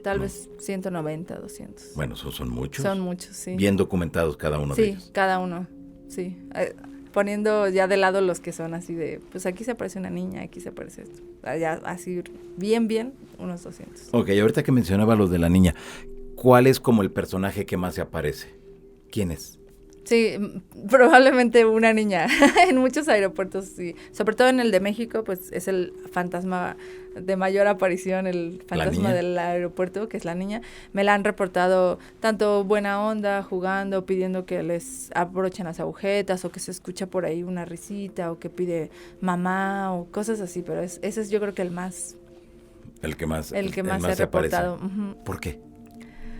tal vez 190, 200. Bueno, esos son muchos. Son muchos, sí. Bien documentados cada uno de ellos. Sí, cada uno, sí. Poniendo ya de lado los que son así de, pues aquí se aparece una niña, aquí se aparece esto. Ya así, bien, unos 200. Ok, ahorita que mencionaba lo de la niña, ¿cuál es como el personaje que más se aparece? ¿Quién es? Sí, probablemente una niña. En muchos aeropuertos, sí. Sobre todo en el de México, pues es el fantasma de mayor aparición, el fantasma del aeropuerto, que es la niña. Me la han reportado tanto buena onda, jugando, pidiendo que les abrochen las agujetas, o que se escucha por ahí una risita, o que pide mamá, o cosas así. Pero ese es yo creo que el que más se ha reportado. ¿Por qué?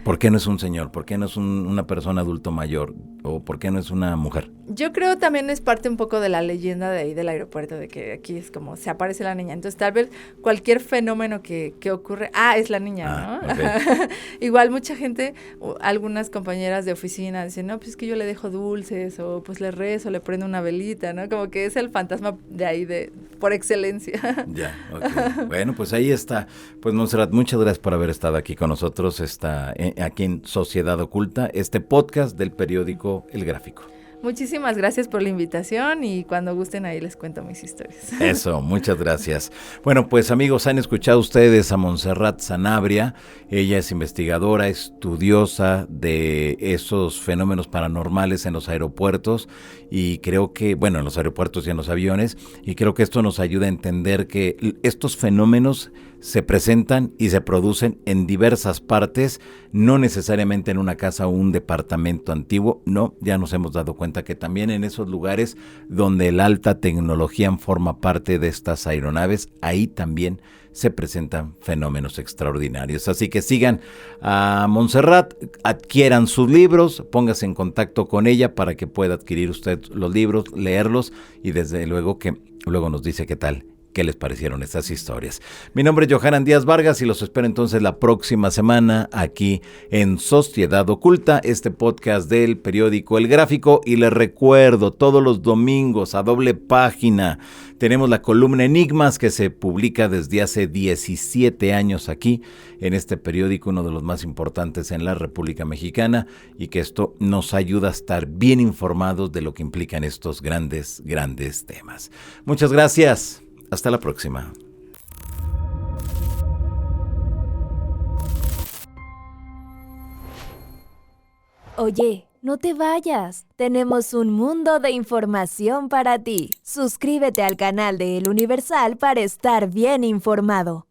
¿Por qué no es un señor? ¿Por qué no es una persona adulto mayor? ¿O por qué no es una mujer? Yo creo también es parte un poco de la leyenda de ahí del aeropuerto, de que aquí es como se aparece la niña. Entonces tal vez cualquier fenómeno que ocurre, es la niña, ¿no? Okay. Igual mucha gente, algunas compañeras de oficina dicen, no, pues es que yo le dejo dulces, o pues le rezo, le prendo una velita, ¿no? Como que es el fantasma de ahí por excelencia. Ya, ok. Bueno, pues ahí está. Pues Montserrat, muchas gracias por haber estado aquí con nosotros, aquí en Sociedad Oculta, este podcast del periódico El Gráfico. Muchísimas gracias por la invitación y cuando gusten ahí les cuento mis historias. Eso, muchas gracias. Bueno, pues amigos, han escuchado ustedes a Montserrat Sanabria. Ella es investigadora, estudiosa de esos fenómenos paranormales en los aeropuertos y creo que, bueno, en los aeropuertos y en los aviones, y creo que esto nos ayuda a entender que estos fenómenos se presentan y se producen en diversas partes, no necesariamente en una casa o un departamento antiguo, no, ya nos hemos dado cuenta que también en esos lugares donde la alta tecnología forma parte de estas aeronaves, ahí también se presentan fenómenos extraordinarios. Así que sigan a Montserrat, adquieran sus libros, póngase en contacto con ella para que pueda adquirir usted los libros, leerlos y desde luego que luego nos dice qué les parecieron estas historias. Mi nombre es Johanan Díaz Vargas y los espero entonces la próxima semana aquí en Sociedad Oculta, este podcast del periódico El Gráfico. Y les recuerdo, todos los domingos a doble página tenemos la columna Enigmas que se publica desde hace 17 años aquí en este periódico, uno de los más importantes en la República Mexicana, y que esto nos ayuda a estar bien informados de lo que implican estos grandes temas. Muchas gracias. Hasta la próxima. Oye, no te vayas. Tenemos un mundo de información para ti. Suscríbete al canal de El Universal para estar bien informado.